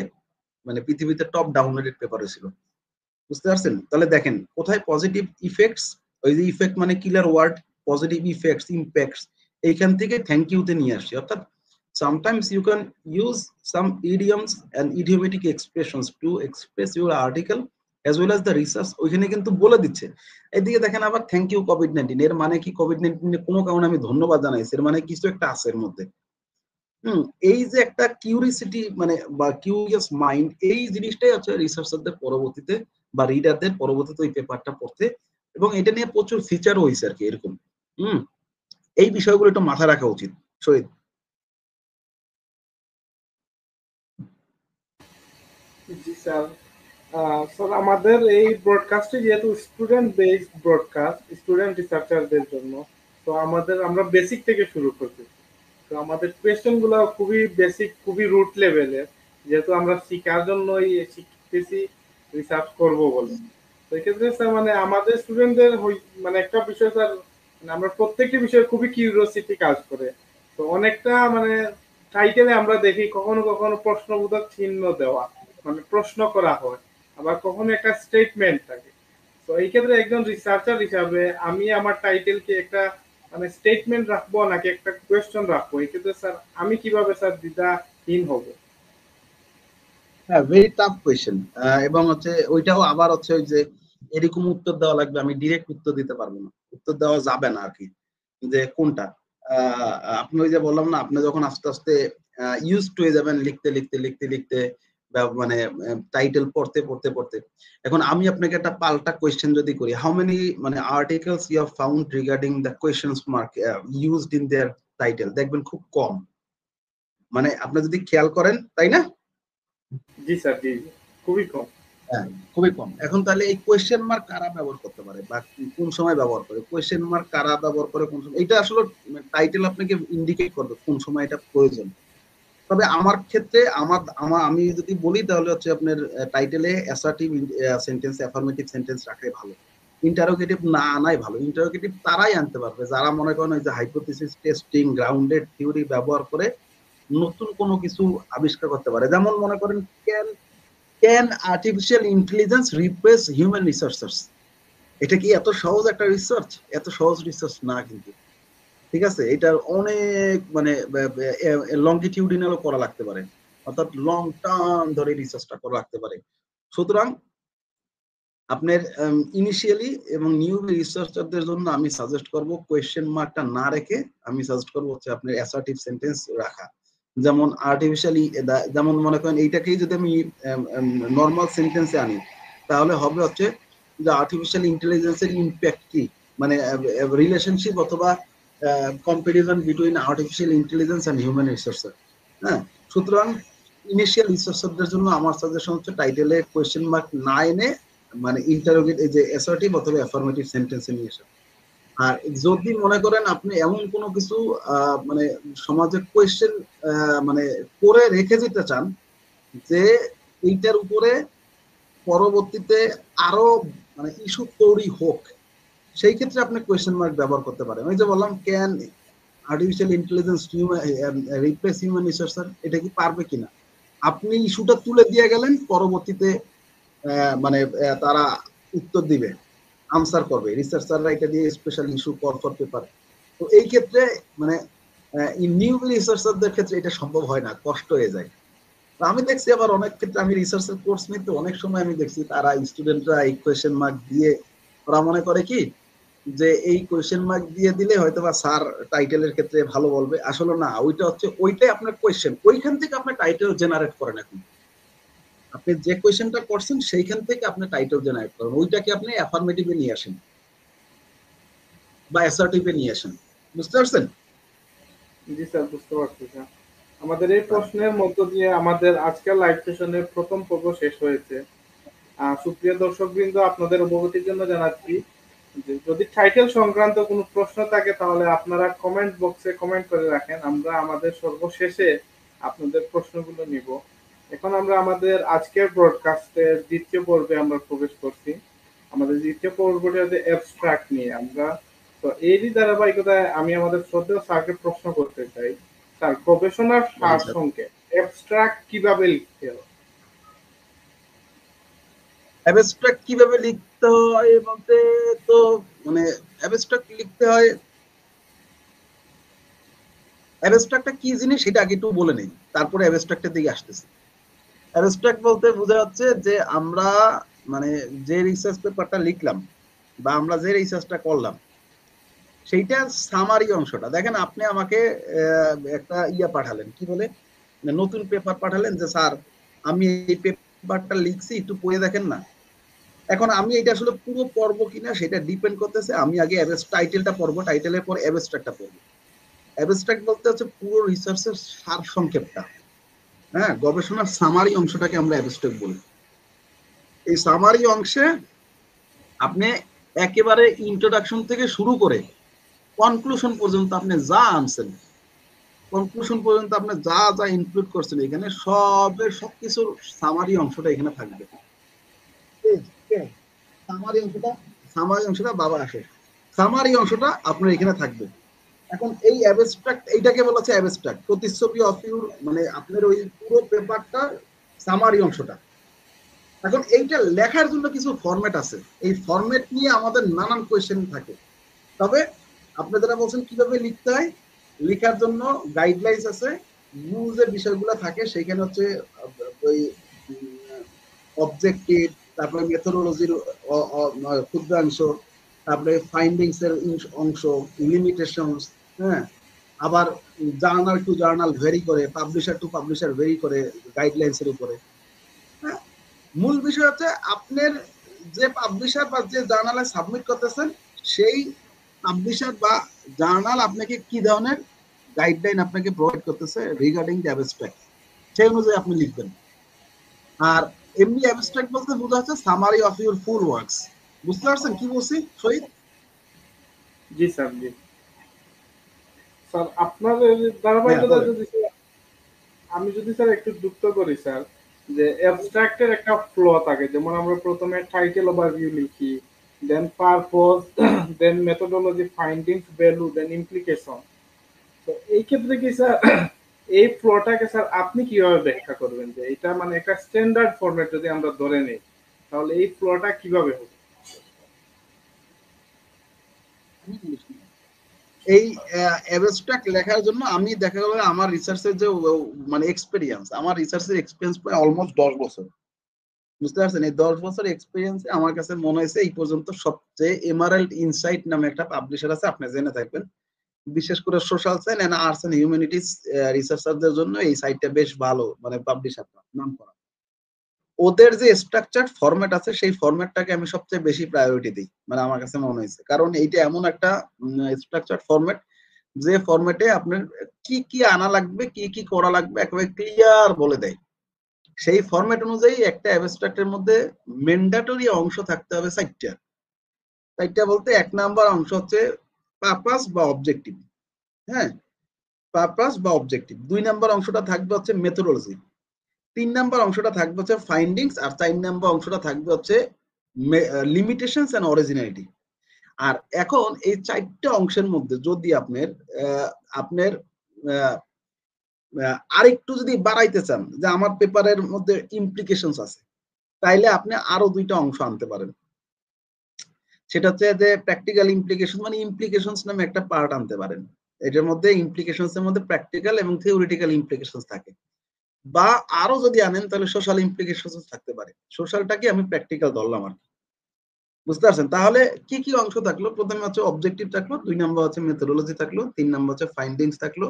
মানে পৃথিবীতে টপ ডাউনলোডেড পেপার হয়েছিল। বুঝতে পারছেন? তাহলে দেখেন কোথায় পজিটিভ ইফেক্টস, ওই যে ইফেক্ট মানে কিলার ওয়ার্ড, পজিটিভ ইফেক্টস, ইম্প্যাক্টস, এইখান থেকে থ্যাংক ইউতে নিয়ে আসছি। অর্থাৎ sometimes you can use some idioms and idiomatic expressions to express your article as well as the research, ওইখানে কিন্তু বলে দিচ্ছে। এদিকে দেখেন আবার থ্যাংক ইউ কোভিড-19, এর মানে কি কোভিড-19 এর কোনো কারণে আমি ধন্যবাদ জানাইছি, এর মানে কিছু একটা আছে এর মধ্যে। এই যে একটা কিউরিসিটি মানে বা কিউরিয়াস মাইন্ড, এই জিনিসটাই হচ্ছে রিসার্চারদের পরবর্তীতে বা রিডারদের পরবর্তীতে ওই পেপারটা পড়তে, এবং এটা নিয়ে প্রচুর ফিচারও হয়েছে আর কি এরকম। এই বিষয়গুলো একটু মাথায় রাখা উচিত। শহীদ।
জি স্যার। স্যার আমাদের এই ব্রডকাস্টটি যেহেতু স্টুডেন্ট বেসড ব্রডকাস্ট, স্টুডেন্ট রিসার্চারদের জন্য, তো আমরা বেসিক থেকে শুরু করতেছি। তো আমাদের কোয়েশ্চেন গুলো খুবই বেসিক, খুবই রুট লেভেলের, যেহেতু আমরা শিখার জন্যই শিখতেছি, রিসার্চ করব বলে। তো এক্ষেত্রে স্যার মানে আমাদের স্টুডেন্টদের মানে একটা বিষয় স্যার, মানে আমরা প্রত্যেকটি বিষয়ে খুবই কিউরিওসিটি কাজ করে। তো অনেকটা মানে টাইটেলে আমরা দেখি কখনো কখনো প্রশ্নবোধক চিহ্ন দেওয়া, মানে প্রশ্ন করা হয়, আবার কখনো একটা স্টেটমেন্ট থাকে। তো এই ক্ষেত্রে একজন রিসার্চার হিসাবে আমি আমার টাইটেলকে একটা মানে স্টেটমেন্ট রাখবো নাকি একটা কোয়েশ্চন রাখবো, এই ক্ষেত্রে স্যার আমি কিভাবে স্যার দ্বিধাহীন হব?
হ্যাঁ, ভেরি টাফ কোয়েশ্চেন। এবং হচ্ছে ওইটাও আবার হচ্ছে ওই যে এরকম উত্তর দেওয়া লাগবে, আমি ডিরেক্ট উত্তর দিতে পারবো না, উত্তর দেওয়া যাবে না আর কি, যে কোনটা। আপনি ওই যে বললাম না, আপনি যখন আস্তে আস্তে ইউজড হয়ে যাবেন লিখতে লিখতে লিখতে লিখতে, মানে টাইটেল পড়তে পড়তে পড়তে। এখন আমি আপনাকে একটা পাল্টা কোয়েশ্চেন যদি করি, হাউ মেনি মানে articles you have found regarding the questions mark used in their title, দেখবেন খুব কম। মানে আপনি যদি খেয়াল করেন, তাই না?
জি স্যার, জি, খুবই কম।
হ্যাঁ, খুবই কম। এখন তাহলে এই কোয়েশ্চেন মার্ক কারা ব্যবহার করতে পারে বা কোন সময় ব্যবহার করে, কোয়েশ্চেন মার্ক কারা ব্যবহার করে কোন সময়, এটা আসলে টাইটেল আপনাকে ইন্ডিকেট করবে কোন সময় এটা প্রয়োজন। তবে আমার ক্ষেত্রে আমি যদি বলি তাহলে হচ্ছে আপনার টাইটেলে অ্যাসার্টিভ সেন্টেন্স, অ্যাফার্মেটিভ সেন্টেন্স রাখাই ভালো, ইন্টারোগেটিভ না আনাই ভালো। ইন্টারোগেটিভ তারাই আনতে পারবে যারা মনে করেন ওই যে হাইপোথিসিস টেস্টিং, গ্রাউন্ডেড থিওরি ব্যবহার করে নতুন কোনো কিছু আবিষ্কার করতে পারে। যেমন মনে করেন can artificial intelligence replace human researchers, এটা কি এত সহজ একটা রিসার্চ? এত সহজ রিসার্চ না কিন্তু, ঠিক আছে? এটার অনেক মানে লংগিটিউডিনালও করা লাগতে পারে, অর্থাৎ লং টার্ম ধরে রিসার্চটা করা লাগতে পারে। সুতরাং আপনার ইনিশিয়ালি এবং নিউ রিসার্চারদের জন্য আমি সাজেস্ট করব কোয়েশ্চেন মার্কটা না রেখে আমি সাজেস্ট করব হচ্ছে আপনার অ্যাসার্টিভ সেন্টেন্স রাখা। যেমন আর্টিফিশিয়ালি, যেমন মনে করেন এইটাকেই যদি আমি নর্মাল সেন্টেন্সে আনি তাহলে হবে হচ্ছে যে আর্টিফিশিয়াল ইন্টেলিজেন্সের ইম্প্যাক্ট কি, মানে রিলেশনশিপ অথবা comparison between artificial intelligence and human researcher. হ্যাঁ, সুতরাং ইনিশিয়াল রিসার্চারদের জন্য আমার সাজেশন হচ্ছে টাইটেলে কোয়েশ্চেন মার্ক না এনে মানে ইন্টারোগেট এই যে অ্যাসার্টিভ অথবা অ্যাফার্মেটিভ সেন্টেন্সে নিয়ে আসা। আর যদি মনে করেন আপনি এমন কোনো কিছু মানে সমাজে কোয়েশ্চেন মানে করে রেখে যেতে চান যে এইটার উপরে পরবর্তীতে আরো মানে ইস্যু তৈরি হোক, সেই ক্ষেত্রে আপনি কোয়েশ্চেন মার্ক ব্যবহার করতে পারেন। ওই যে বললাম can artificial intelligence replace human researcher, এটা কি পারবে কিনা, আপনি ইস্যুটা তুলে দিয়ে গেলেন, পরবর্তীতে মানে তারা উত্তর দিবে, আনসার করবে, রিসার্চাররা এটা দিয়ে special issue call for paper. তো এই ক্ষেত্রে মানে নিউ রিসার্চারদের ক্ষেত্রে এটা সম্ভব হয় না, কষ্ট হয়ে যায়। আমি দেখছি আবার অনেক ক্ষেত্রে, আমি রিসার্চের কোর্স নিতে অনেক সময় আমি দেখছি তারা স্টুডেন্টরা এই কোয়েশ্চেন মার্ক দিয়ে ওরা মনে করে কি যে এই কোয়েশ্চেন মার্ক দিয়ে দিলে হয়তো বা স্যার টাইটেলের ক্ষেত্রে ভালো বলবে। আসলে না, ওইটা হচ্ছে ওইটাই আপনার কোয়েশ্চেন, ওইখান থেকে আপনি টাইটেল জেনারেট করেন। এখন আপনি যে কোয়েশ্চেনটা করছেন সেইখান থেকে আপনি টাইটেল জেনারেট করেন, ওইটাকে আপনি অ্যাফার্মেটিভে নিয়ে আসেন বা অ্যাসার্টিভে নিয়ে আসেন। বুঝতে পারছেন?
জি স্যার, বুঝতে পারছি স্যার। আমাদের এই প্রশ্নের মধ্য দিয়ে আমাদের আজকের লাইভ সেশনের প্রথম পর্ব শেষ হয়েছে। সুপ্রিয় দর্শকবৃন্দ, আপনাদের অবগতির জন্য জানাচ্ছি যে যদি টাইটেল সংক্রান্ত কোনো প্রশ্ন থাকে তাহলে আপনারা কমেন্ট বক্সে কমেন্ট করে রাখেন, আমরা আমাদের সর্বশেষে আপনাদের প্রশ্নগুলো নিব। এখন আমরা আমাদের আজকের ব্রডকাস্টের দ্বিতীয় পর্বে আমরা প্রবেশ করছি। আমাদের দ্বিতীয় পর্বটি হচ্ছে অ্যাবস্ট্রাক্ট নিয়ে। আমরা তো এরই ধারাবাহিকতায় আমি আমাদের শ্রদ্ধেয় স্যারকে প্রশ্ন করতে চাই, স্যার গবেষণার সারসংক্ষেপ অ্যাবস্ট্রাক্ট কিভাবে লিখতে হয়?
অ্যাবস্ট্রাক্ট কিভাবে লিখতে হয় বলতে, তো মানে অ্যাবস্ট্রাক্ট লিখতে হয়, অ্যাবস্ট্রাক্টটা কি জিনিস সেটা আগে একটু বলে নেই, তারপরে অ্যাবস্ট্রাক্টের দিকে আসতেছি। অ্যাবস্ট্রাক্ট বলতে বোঝা যাচ্ছে যে আমরা মানে যে রিসার্চ পেপারটা লিখলাম বা আমরা যে রিসার্চটা করলাম সেইটা সামারি অংশটা। দেখেন আপনি আমাকে একটা ইয়া পাঠালেন, কি বলে নতুন পেপার পাঠালেন যে স্যার আমি এই পেপারটা লিখছি, একটু পড়ে দেখেন না। এখন আমি এটা আসলে পুরো পড়বো কিনা সেটা ডিপেন্ড করতেছে, আমি আগে টাইটেলটা পড়বো, টাইটেলের পর অ্যাবস্ট্রাক্টটা পড়বো। অ্যাবস্ট্রাক্ট বলতে হচ্ছে পুরো রিসার্চের সার সংক্ষেপটা, হ্যাঁ, গবেষণার সামারি অংশটাকে আমরা অ্যাবস্ট্রাক্ট বলি। এই সামারি অংশে আপনি একেবারে ইন্ট্রোডাকশন থেকে শুরু করে কনক্লুশন পর্যন্ত আপনি যা আনছেন, কনক্লুশন পর্যন্ত আপনি যা যা ইনক্লুড করছেন এখানে সবকিছুর সামারি অংশটা এখানে থাকবে। সামারি অংশটা বাবা আসে, সামারি অংশটা আপনার এখানে থাকবে। এখন এই অ্যাবস্ট্রাক্ট, এইটাকে বলা হচ্ছে অ্যাবস্ট্রাক্ট, প্রতিচ্ছবি অফ ইউর, মানে আপনার ওই পুরো পেপারটা সামারি অংশটা। এখন এইটা লেখার জন্য কিছু ফরম্যাট আছে, এই ফরম্যাট নিয়ে আমাদের নানান কোয়েশ্চেন থাকে। তবে আপনি যারা বলছেন কিভাবে লিখতে হয়, লেখার জন্য গাইডলাইন্স আছে, মূল যে বিষয়গুলো থাকে সেখানে হচ্ছে ওই অবজেক্টিভ, তারপরে মেথোডোলজির ক্ষুদ্রাংশ, তারপরে ফাইন্ডিংস এর অংশ, লিমিটেশনস, হ্যাঁ, আবার জার্নাল টু জার্নাল ভেরি করে, পাবলিশার টু পাবলিশার ভেরি করে গাইডলাইন্স এর উপরে। মূল বিষয় হচ্ছে আপনার যে পাবলিশার বা যে জার্নালে সাবমিট করতেছেন সেই পাবলিশার বা জার্নাল আপনাকে কি ধরনের গাইডলাইন আপনাকে প্রোভাইড করতেছে রিগার্ডিং দ্য অ্যাবস্ট্রাক্ট, সেই অনুযায়ী আপনি লিখবেন। আর এমনি অ্যাবস্ট্রাক্ট বলতে বোঝা হচ্ছে summary of your full works. বুঝতে পারছেন কি বলছি শহীদ?
জি স্যার, জি স্যার। আপনার
হ্যাঁ
ধারাবাহিকতা
বলেন।
যদি আমি যদি স্যার একটু যুক্ত করি স্যার, যে অ্যাবস্ট্রাক্টের একটা ফ্লো থাকে, যেমন আমরা প্রথমে টাইটেল ওভারভিউ লিখি, দেন পারপজ, দেন মেথোডোলজি, ফাইন্ডিংস, ভ্যালু, দেন ইমপ্লিকেশন। তো এই ক্ষেত্রে কি স্যার এই ফ্লোটাকে স্যার আপনি কিভাবে ব্যাখ্যা করবেন, যে এটা মানে একটা স্ট্যান্ডার্ড ফরম্যাট যদি আমরা ধরে নিই, তাহলে এই ফ্লোটা কিভাবে হবে?
এই অ্যাবস্ট্রাক্ট লেখার জন্য আমি দেখা গেল আমার রিসার্চের যে মানে এক্সপেরিয়েন্স, আমার রিসার্চের এক্সপেরিয়েন্স প্রায় অলমোস্ট 10 বছর। বুঝতে পারছেন? এই 10 বছর এক্সপেরিয়েন্সে আমার কাছে মনে হয়েছে এই পর্যন্ত সবচেয়ে এমারাল্ড ইনসাইট নামে একটা পাবলিশার আছে, আপনি জেনে থাকবেন। বিশেষ করে social science and arts and humanities রিসার্চারদের জন্য এই সাইটটা বেশ ভালো, মানে পাবলিশারটা নাম করা। ওদের যে স্ট্রাকচার ফরম্যাট আছে সেই ফরম্যাটটাকে আমি সবচেয়ে বেশি প্রায়োরিটি দিই, মানে আমার কাছে মনে হয়েছে। কারণ এইটা এমন একটা স্ট্রাকচার ফরম্যাট যে ফরম্যাটে আপনার কি কি আনা লাগবে, কি কি করা লাগবে একেবারে ক্লিয়ার বলে দেয়। সেই ফরম্যাট অনুযায়ী একটা অ্যাবস্ট্রাক্টের মধ্যে ম্যান্ডেটরি অংশ থাকতে হবে 4টা। 4টা বলতে 1 নাম্বার অংশ হচ্ছে পারপাস বা অবজেক্টিভ। হ্যাঁ, পারপাস বা অবজেক্টিভ। 2 নাম্বার অংশটা থাকবে হচ্ছে মেথোডোলজি। 3 নাম্বার অংশটা থাকবে হচ্ছে ফাইন্ডিংস, আর 4 নাম্বার অংশটা থাকবে হচ্ছে লিমিটেশনস এন্ড অরিজিনালিটি। আর এখন এই 4টা অংশের মধ্যে যদি আপনার আপনার আরেকটু যদি বাড়াইতে চান যে আমার পেপারের মধ্যে ইমপ্লিকেশনস আছে, তাইলে আপনি আরো 2টা অংশ আনতে পারেন। সেটা হচ্ছে যে প্র্যাকটিক্যাল ইমপ্লিকেশন, মানে ইমপ্লিকেশনস নামে একটা পার্ট আনতে পারেন। এটার মধ্যে ইমপ্লিকেশনস এর মধ্যে প্র্যাকটিক্যাল এবং থিওরিটিক্যাল ইমপ্লিকেশনস থাকে। বা আরো যদি আনেন তাহলে সোশ্যাল ইমপ্লিকেশনস থাকতে পারে। সোশ্যালটাকে আমি প্র্যাকটিক্যাল ধরলাম আর কি। বুঝতে পারছেন? তাহলে কি কি অংশ থাকলো? প্রথমে হচ্ছে অবজেক্টিভ থাকলো, 2 নাম্বার হচ্ছে মেথোডোলজি থাকলো, 3 নাম্বার হচ্ছে ফাইন্ডিংস থাকলো,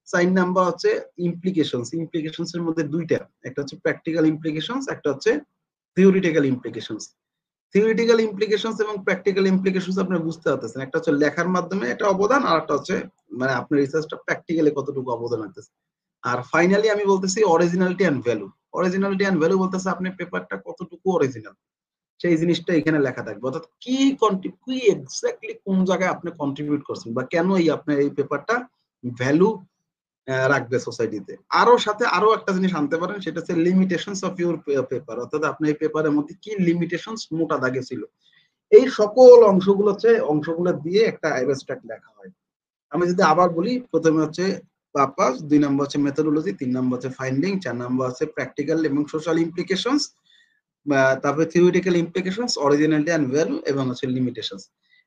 4 নাম্বার হচ্ছে ইমপ্লিকেশনস। ইমপ্লিকেশনস এর মধ্যে 2টা, একটা হচ্ছে প্র্যাকটিক্যাল ইমপ্লিকেশনস, একটা হচ্ছে থিওরিটিক্যাল ইমপ্লিকেশনস। থিওরিটিক্যাল ইমপ্লিকেশনস এবং প্র্যাকটিক্যাল ইমপ্লিকেশনস আপনি বুঝতে পারতেছেন। একটা হচ্ছে লেখার মাধ্যমে এটা অবদান, আর একটা হচ্ছে মানে আপনার রিসার্চটা প্র্যাকটিক্যালি কতটুকু অবদান রাখতেছে। আর ফাইনালি আমি বলতেছি originality and value. Originality and value বলতেছে আপনি পেপারটা কতটুকু অরিজিনাল, সেই জিনিসটা এখানে লেখা থাকবে। অর্থাৎ কি এক্স্যাক্টলি কোন জায়গায় আপনি কন্ট্রিবিউট করছেন বা কেন এই আপনার এই পেপারটা ভ্যালু রাখবে সোসাইটিতে। আরো সাথে আরো একটা জিনিস আনতে পারেন, সেটা হচ্ছে লিমিটেশনস অফ ইউর পেপার। অর্থাৎ আপনার এই পেপারের মধ্যে কি লিমিটেশনস মোটা দাগে ছিল। এই সকল অংশগুলো দিয়ে একটা অ্যাবস্ট্রাক্ট লেখা হয়। আমি যদি আবার বলি, প্রথমে হচ্ছে পারপাস, 2 নাম্বার হচ্ছে মেথোডোলজি, 3 নাম্বার হচ্ছে ফাইন্ডিং, 4 নাম্বার হচ্ছে প্র্যাকটিক্যাল এবং সোশ্যাল ইমপ্লিকেশনস, তারপরে theoretical implications, originality and value এবং হচ্ছে লিমিটেশনস।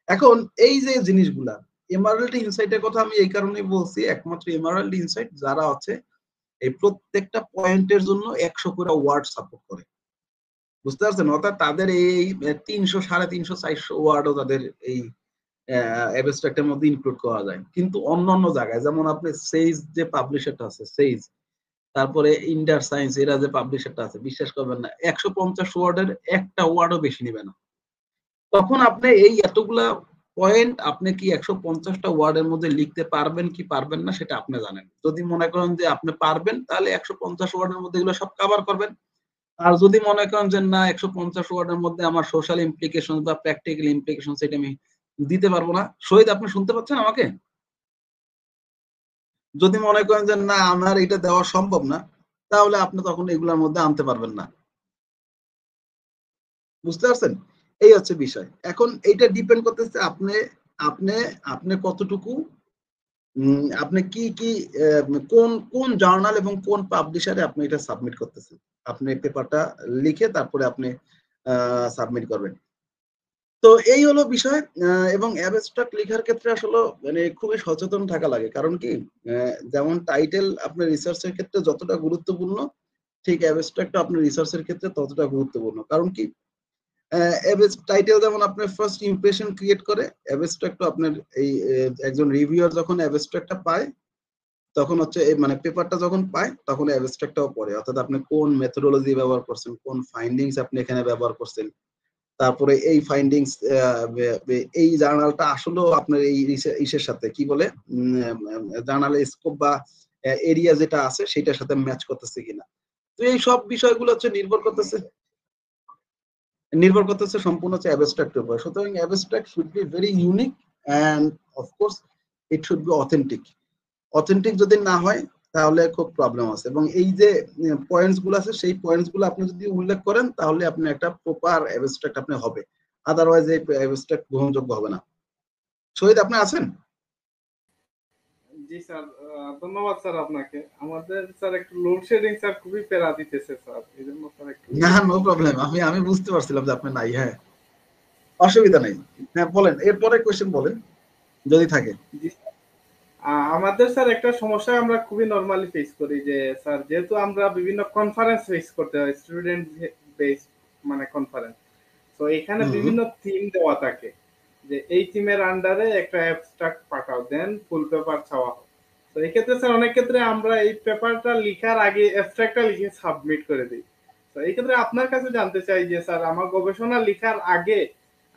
এখন এই যে জিনিসগুলা, এমারাল্ড ইনসাইটের কথা আমি এই কারণেই বলছি, একমাত্র এমারাল্ড ইনসাইট যারা হচ্ছে এই প্রত্যেকটা পয়েন্টের জন্য 100 করে ওয়ার্ড সাপোর্ট করে। বুঝতে পারছেন? অর্থাৎ তাদের এই 300, 350, 400 ওয়ার্ডও তাদের এই অ্যাবস্ট্রাক্টের মধ্যে ইনক্লুড করা যায়। কিন্তু অন্যান্য জায়গায় যেমন আপনি সেইজ যে পাবলিশারটা আছে, সেইজ, তারপরে ইন্ডার সায়েন্স, এরা যে পাবলিশারটা আছে, বিশ্বাস করবেন না 150 ওয়ার্ডের একটা ওয়ার্ডও বেশি নিবে না। তখন আপনি এই এতগুলা পয়েন্ট আপনি কি 150টা ওয়ার্ডের মধ্যে লিখতে পারবেন কি পারবেন না সেটা আপনি জানেন। যদি মনে করেন যে আপনি পারবেন তাহলে 150 ওয়ার্ডের মধ্যে এগুলো সব কভার করবেন। আর যদি মনে করেন যে না 150 ওয়ার্ডের মধ্যে আমার সোশ্যাল ইমপ্লিকেশন বা প্র্যাকটিক্যাল ইমপ্লিকেশন সেটা আমি দিতে পারবো না। শহীদ, আপনি শুনতে পাচ্ছেন আমাকে? যদি মনে করেন যে না আমার এটা দেওয়া সম্ভব না, তাহলে আপনি তখন এগুলোর মধ্যে আনতে পারবেন না। বুঝতে পারছেন? এই হচ্ছে বিষয়। এখন এইটা ডিপেন্ড করতেছে আপনি আপনি আপনি কতটুকু আপনি কি কি কোন কোন জার্নাল এবং কোন পাবলিশারে আপনি এটা সাবমিট করতেছেন। আপনি পেপারটা লিখে তারপরে আপনি সাবমিট করবেন। তো এই হলো বিষয়। এবং অ্যাবস্ট্রাক্ট লেখার ক্ষেত্রে আসলে মানে খুবই সচেতন থাকা লাগে। কারণ কি যেমন টাইটেল আপনার রিসার্চের ক্ষেত্রে যতটা গুরুত্বপূর্ণ, ঠিক অ্যাবস্ট্রাক্টও আপনার রিসার্চের ক্ষেত্রে ততটা গুরুত্বপূর্ণ। কারণ কি টাইটেল যেমন আপনার ফার্স্ট ইমপ্রেশন ক্রিয়েট করে, অ্যাবস্ট্রাক্টও আপনার এই একজন রিভিউয়ার যখন অ্যাবস্ট্রাক্টটা পায় তখন হচ্ছে মানে পেপারটা যখন পায় তখন অ্যাবস্ট্রাক্টটাও পড়ে, অর্থাৎ আপনি কোন মেথোডোলজি ব্যবহার করছেন, কোন ফাইন্ডিংস আপনি এখানে ব্যবহার করছেন, তারপরে এই ফাইন্ডিংস এই জার্নালটা আসলেও আপনার এই ইসের সাথে কি বলে জার্নালের স্কোপ বা এরিয়া যেটা আছে সেটার সাথে ম্যাচ করতেছে কিনা। তো এই সব বিষয়গুলো হচ্ছে নির্ভর করতেছে সম্পূর্ণ হচ্ছে অ্যাবস্ট্রাক্টের উপর। সুতরাং abstract should be very unique and of course it should be authentic যদি না হয় তাহলে খুব প্রবলেম আছে। এবং এই যে পয়েন্টস গুলো আছে সেই পয়েন্টস গুলো আপনি যদি উল্লেখ করেন তাহলে আপনি একটা প্রপার অ্যাবস্ট্রাক্ট আপনি হবে, আদারওয়াইজ এই অ্যাবস্ট্রাক্ট গ্রহণযোগ্য হবে না। শহীদ আপনি আছেন?
জি স্যার, ধন্যবাদ স্যার আপনাকে। আমাদের স্যার একটু লোডশেডিং স্যার খুবই প্যারা দিতেছে স্যার, এই জন্য স্যার একটু
না, নো প্রবলেম, আমি বুঝতে পারছিলাম যে আপনি নাই। হ্যাঁ, অসুবিধা নেই। হ্যাঁ বলেন, এরপরে কোয়েশ্চেন বলেন যদি থাকে।
জি স্যার। আমাদের স্যার একটা সমস্যা আমরা খুবই নরমালি ফেস করি যে স্যার, যেহেতু আমরা বিভিন্ন কনফারেন্স ফেস করতে হয়, স্টুডেন্ট বেস মানে কনফারেন্স, তো এখানে
হুম।
বিভিন্ন থিম দেওয়া থাকে যে এই থিমের আন্ডারে একটা অ্যাবস্ট্রাক্ট পাঠাও, দেন ফুল পেপার চাওয়া হয়। তো এই ক্ষেত্রে স্যার অনেক ক্ষেত্রে আমরা এই পেপারটা লিখার আগে অ্যাবস্ট্রাক্টটা লিখে সাবমিট করে দিই। তো এই ক্ষেত্রে আপনার কাছে জানতে চাই যে স্যার, আমার গবেষণা লিখার আগে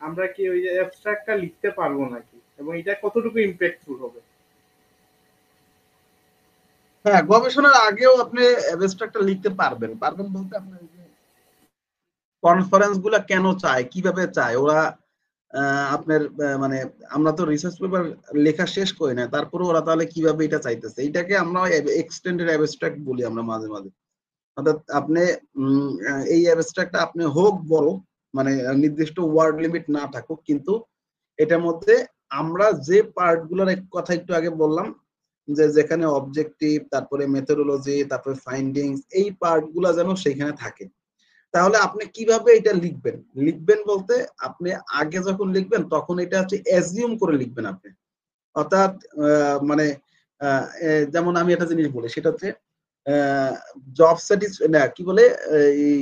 আমরা কি ওই যে অ্যাবস্ট্রাক্টটা লিখতে পারবো নাকি, এবং এটা কতটুকু ইম্প্যাক্টফুল হবে?
হ্যাঁ, গবেষণার আগেও আপনি অ্যাবস্ট্রাক্টটা লিখতে পারবেন বলতে আপনার কনফারেন্স গুলা কেন চায়, কিভাবে চায় ওরা, আপনার মানে আমরা তো রিসার্চ পেপার লেখা শেষ করি না, তারপরে ওরা তাহলে কিভাবে এটা চাইতেছে, এটাকে আমরা এক্সটেন্ডেড অ্যাবস্ট্রাক্ট বলি আমরা মাঝে মাঝে। অর্থাৎ আপনি এই অ্যাবস্ট্রাক্টটা আপনি হোক বড়, মানে নির্দিষ্ট ওয়ার্ড লিমিট না থাকুক, কিন্তু এটার মধ্যে আমরা যে পার্ট গুলোর কথা একটু আগে বললাম, যে যেখানে অবজেক্টিভ, তারপরে মেথোডোলজি, তারপরে ফাইন্ডিংস, এই পার্ট গুলা যেন সেখানে থাকে। তাহলে আপনি কিভাবে এটা লিখবেন বলতে আপনি আগে যখন লিখবেন তখন এটা হচ্ছে অ্যাজিউম করে লিখবেন আপনি। অর্থাৎ মানে যেমন আমি একটা জিনিস বলি, সেটা হচ্ছে জব না কি বলে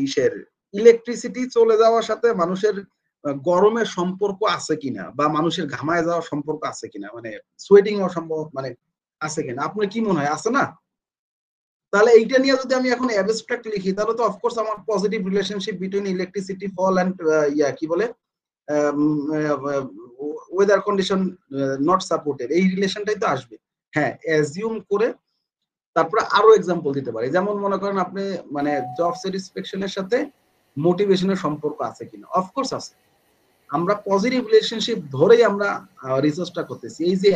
ইসের ইলেকট্রিসিটি চলে যাওয়ার সাথে মানুষের গরমের সম্পর্ক আছে কিনা, বা মানুষের ঘামায় যাওয়ার সম্পর্ক আছে কিনা, মানে সোয়েটিং হওয়ার সম্পর্ক মানে আছে কিনা, আপনার কি মনে হয় আছে না? তাহলে এইটা নিয়ে যদি আমি এখন অ্যাবস্ট্রাক্ট লিখি তাহলে তো অফকোর্স আমার positive relationship between electricity fall and কি বলে ওয়েদার কন্ডিশন নট সাপোর্টেড, এই রিলেশনটাই তো আসবে। হ্যাঁ, অ্যাজিউম করে তারপরে আরো এক্সাম্পল দিতে পারি। যেমন মনে করেন আপনি মানে জব স্যাটিসফ্যাকশনের সাথে মোটিভেশনের সম্পর্ক আছে কিনা, অফকোর্স আছে। আমরা পজিটিভ রিলেশনশিপ ধরেই আমরা রিসার্চটা করতেছি। এই যে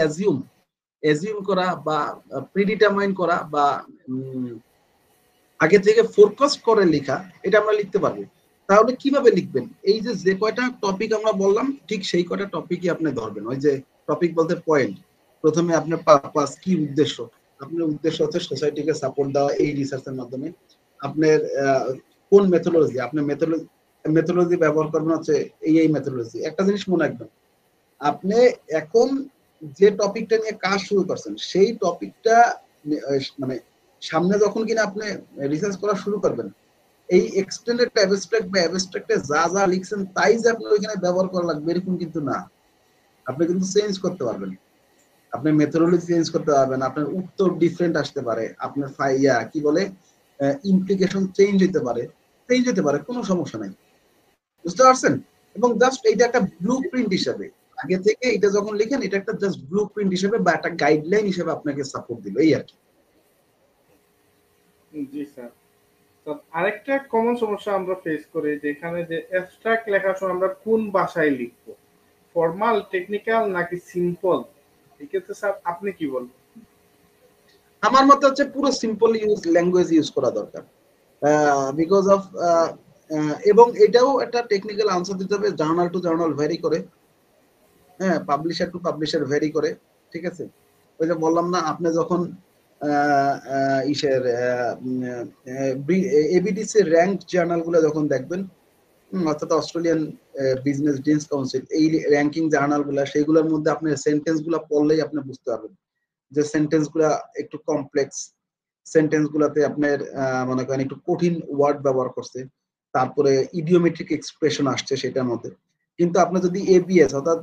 অ্যাজিউম করা বা প্রিডিটারমাইন করা বা আগে থেকে ফোরকাস্ট করে লেখা, এটা আমরা লিখতে পারবো। তাহলে কিভাবে লিখবেন? এই যে যে কয়টা টপিক আমরা বললাম ঠিক সেই কয়টা টপিকই আপনি ধরবেন। ওই যে টপিক বলতে পয়েন্ট, প্রথমে আপনার পারপাস, কি উদ্দেশ্য, আপনার উদ্দেশ্য হচ্ছে সোসাইটিকে সাপোর্ট দেওয়া এই রিসার্চের মাধ্যমে। আপনার কোন মেথোডোলজি, আপনি মেথোডোলজি ব্যবহার করবেন হচ্ছে এই মেথোডোলজি। একটা জিনিস মনে রাখবেন, আপনি এখন যে টপিকটা নিয়ে কাজ শুরু করছেন সেই টপিকটা মানে সামনে যখন কিনা আপনি রিসার্চ করা শুরু করবেন, এই এক্সটেন্ডেড অ্যাবস্ট্রাক্ট বা অ্যাবস্ট্রাক্টে যা যা লিখছেন তাই যে আপনি ওইখানে ব্যবহার করা লাগবে এরকম কিন্তু না। আপনি কিন্তু চেঞ্জ করতে পারবেন, আপনি মেথোডোলজি চেঞ্জ করতে পারবেন, আপনার উত্তর ডিফারেন্ট আসতে পারে, আপনার কি বলে ইমপ্লিকেশন চেঞ্জ হতে পারে, কোনো সমস্যা নাই। বুঝতে পারছেন? এবং জাস্ট এটা একটা ব্লু প্রিন্ট হিসাবে আগে থেকে এটা যখন লিখেন, এটা একটা জাস্ট ব্লু প্রিন্ট হিসেবে বা একটা গাইডলাইন হিসেবে আপনাকে সাপোর্ট দিল, এই আর কি।
জি স্যার। তো আরেকটা কমন সমস্যা আমরা ফেস করি, যেখানে যে অ্যাবস্ট্রাক্ট লেখার সময় আমরা কোন ভাষায় লিখবো, ফর্মাল, টেকনিক্যাল নাকি সিম্পল? এক্ষেত্রে স্যার আপনি কি বলবেন?
আমার মতে হচ্ছে পুরো সিম্পল ল্যাঙ্গুয়েজ ইউজ করা দরকার, বিকজ অফ এবং এটাও একটা টেকনিক্যাল আনসার দিতে হবে, জার্নাল টু জার্নাল ভ্যারি করে, হ্যাঁ, পাবলিশার টু পাবলিশার ভ্যারি করে। ঠিক আছে, ওই যে বললাম না, আপনি যখন ইসের এবিডিসি র্যাঙ্ক জার্নাল গুলো যখন দেখবেন, অর্থাৎ অস্ট্রেলিয়ান বিজনেস ডিন্স কাউন্সিল, এই র্যাঙ্কিং জার্নাল গুলা, সেইগুলোর মধ্যে আপনি সেন্টেন্স গুলা পড়লেই আপনি বুঝতে পারবেন যে সেন্টেন্স গুলা একটু কমপ্লেক্স, সেন্টেন্স গুলাতে আপনার মনে করেন একটু কঠিন ওয়ার্ড ব্যবহার করছে, তারপরে ইডিওমেট্রিক এক্সপ্রেশন আসছে সেটার মধ্যে। কিন্তু আপনি যদি এবিএস অর্থাৎ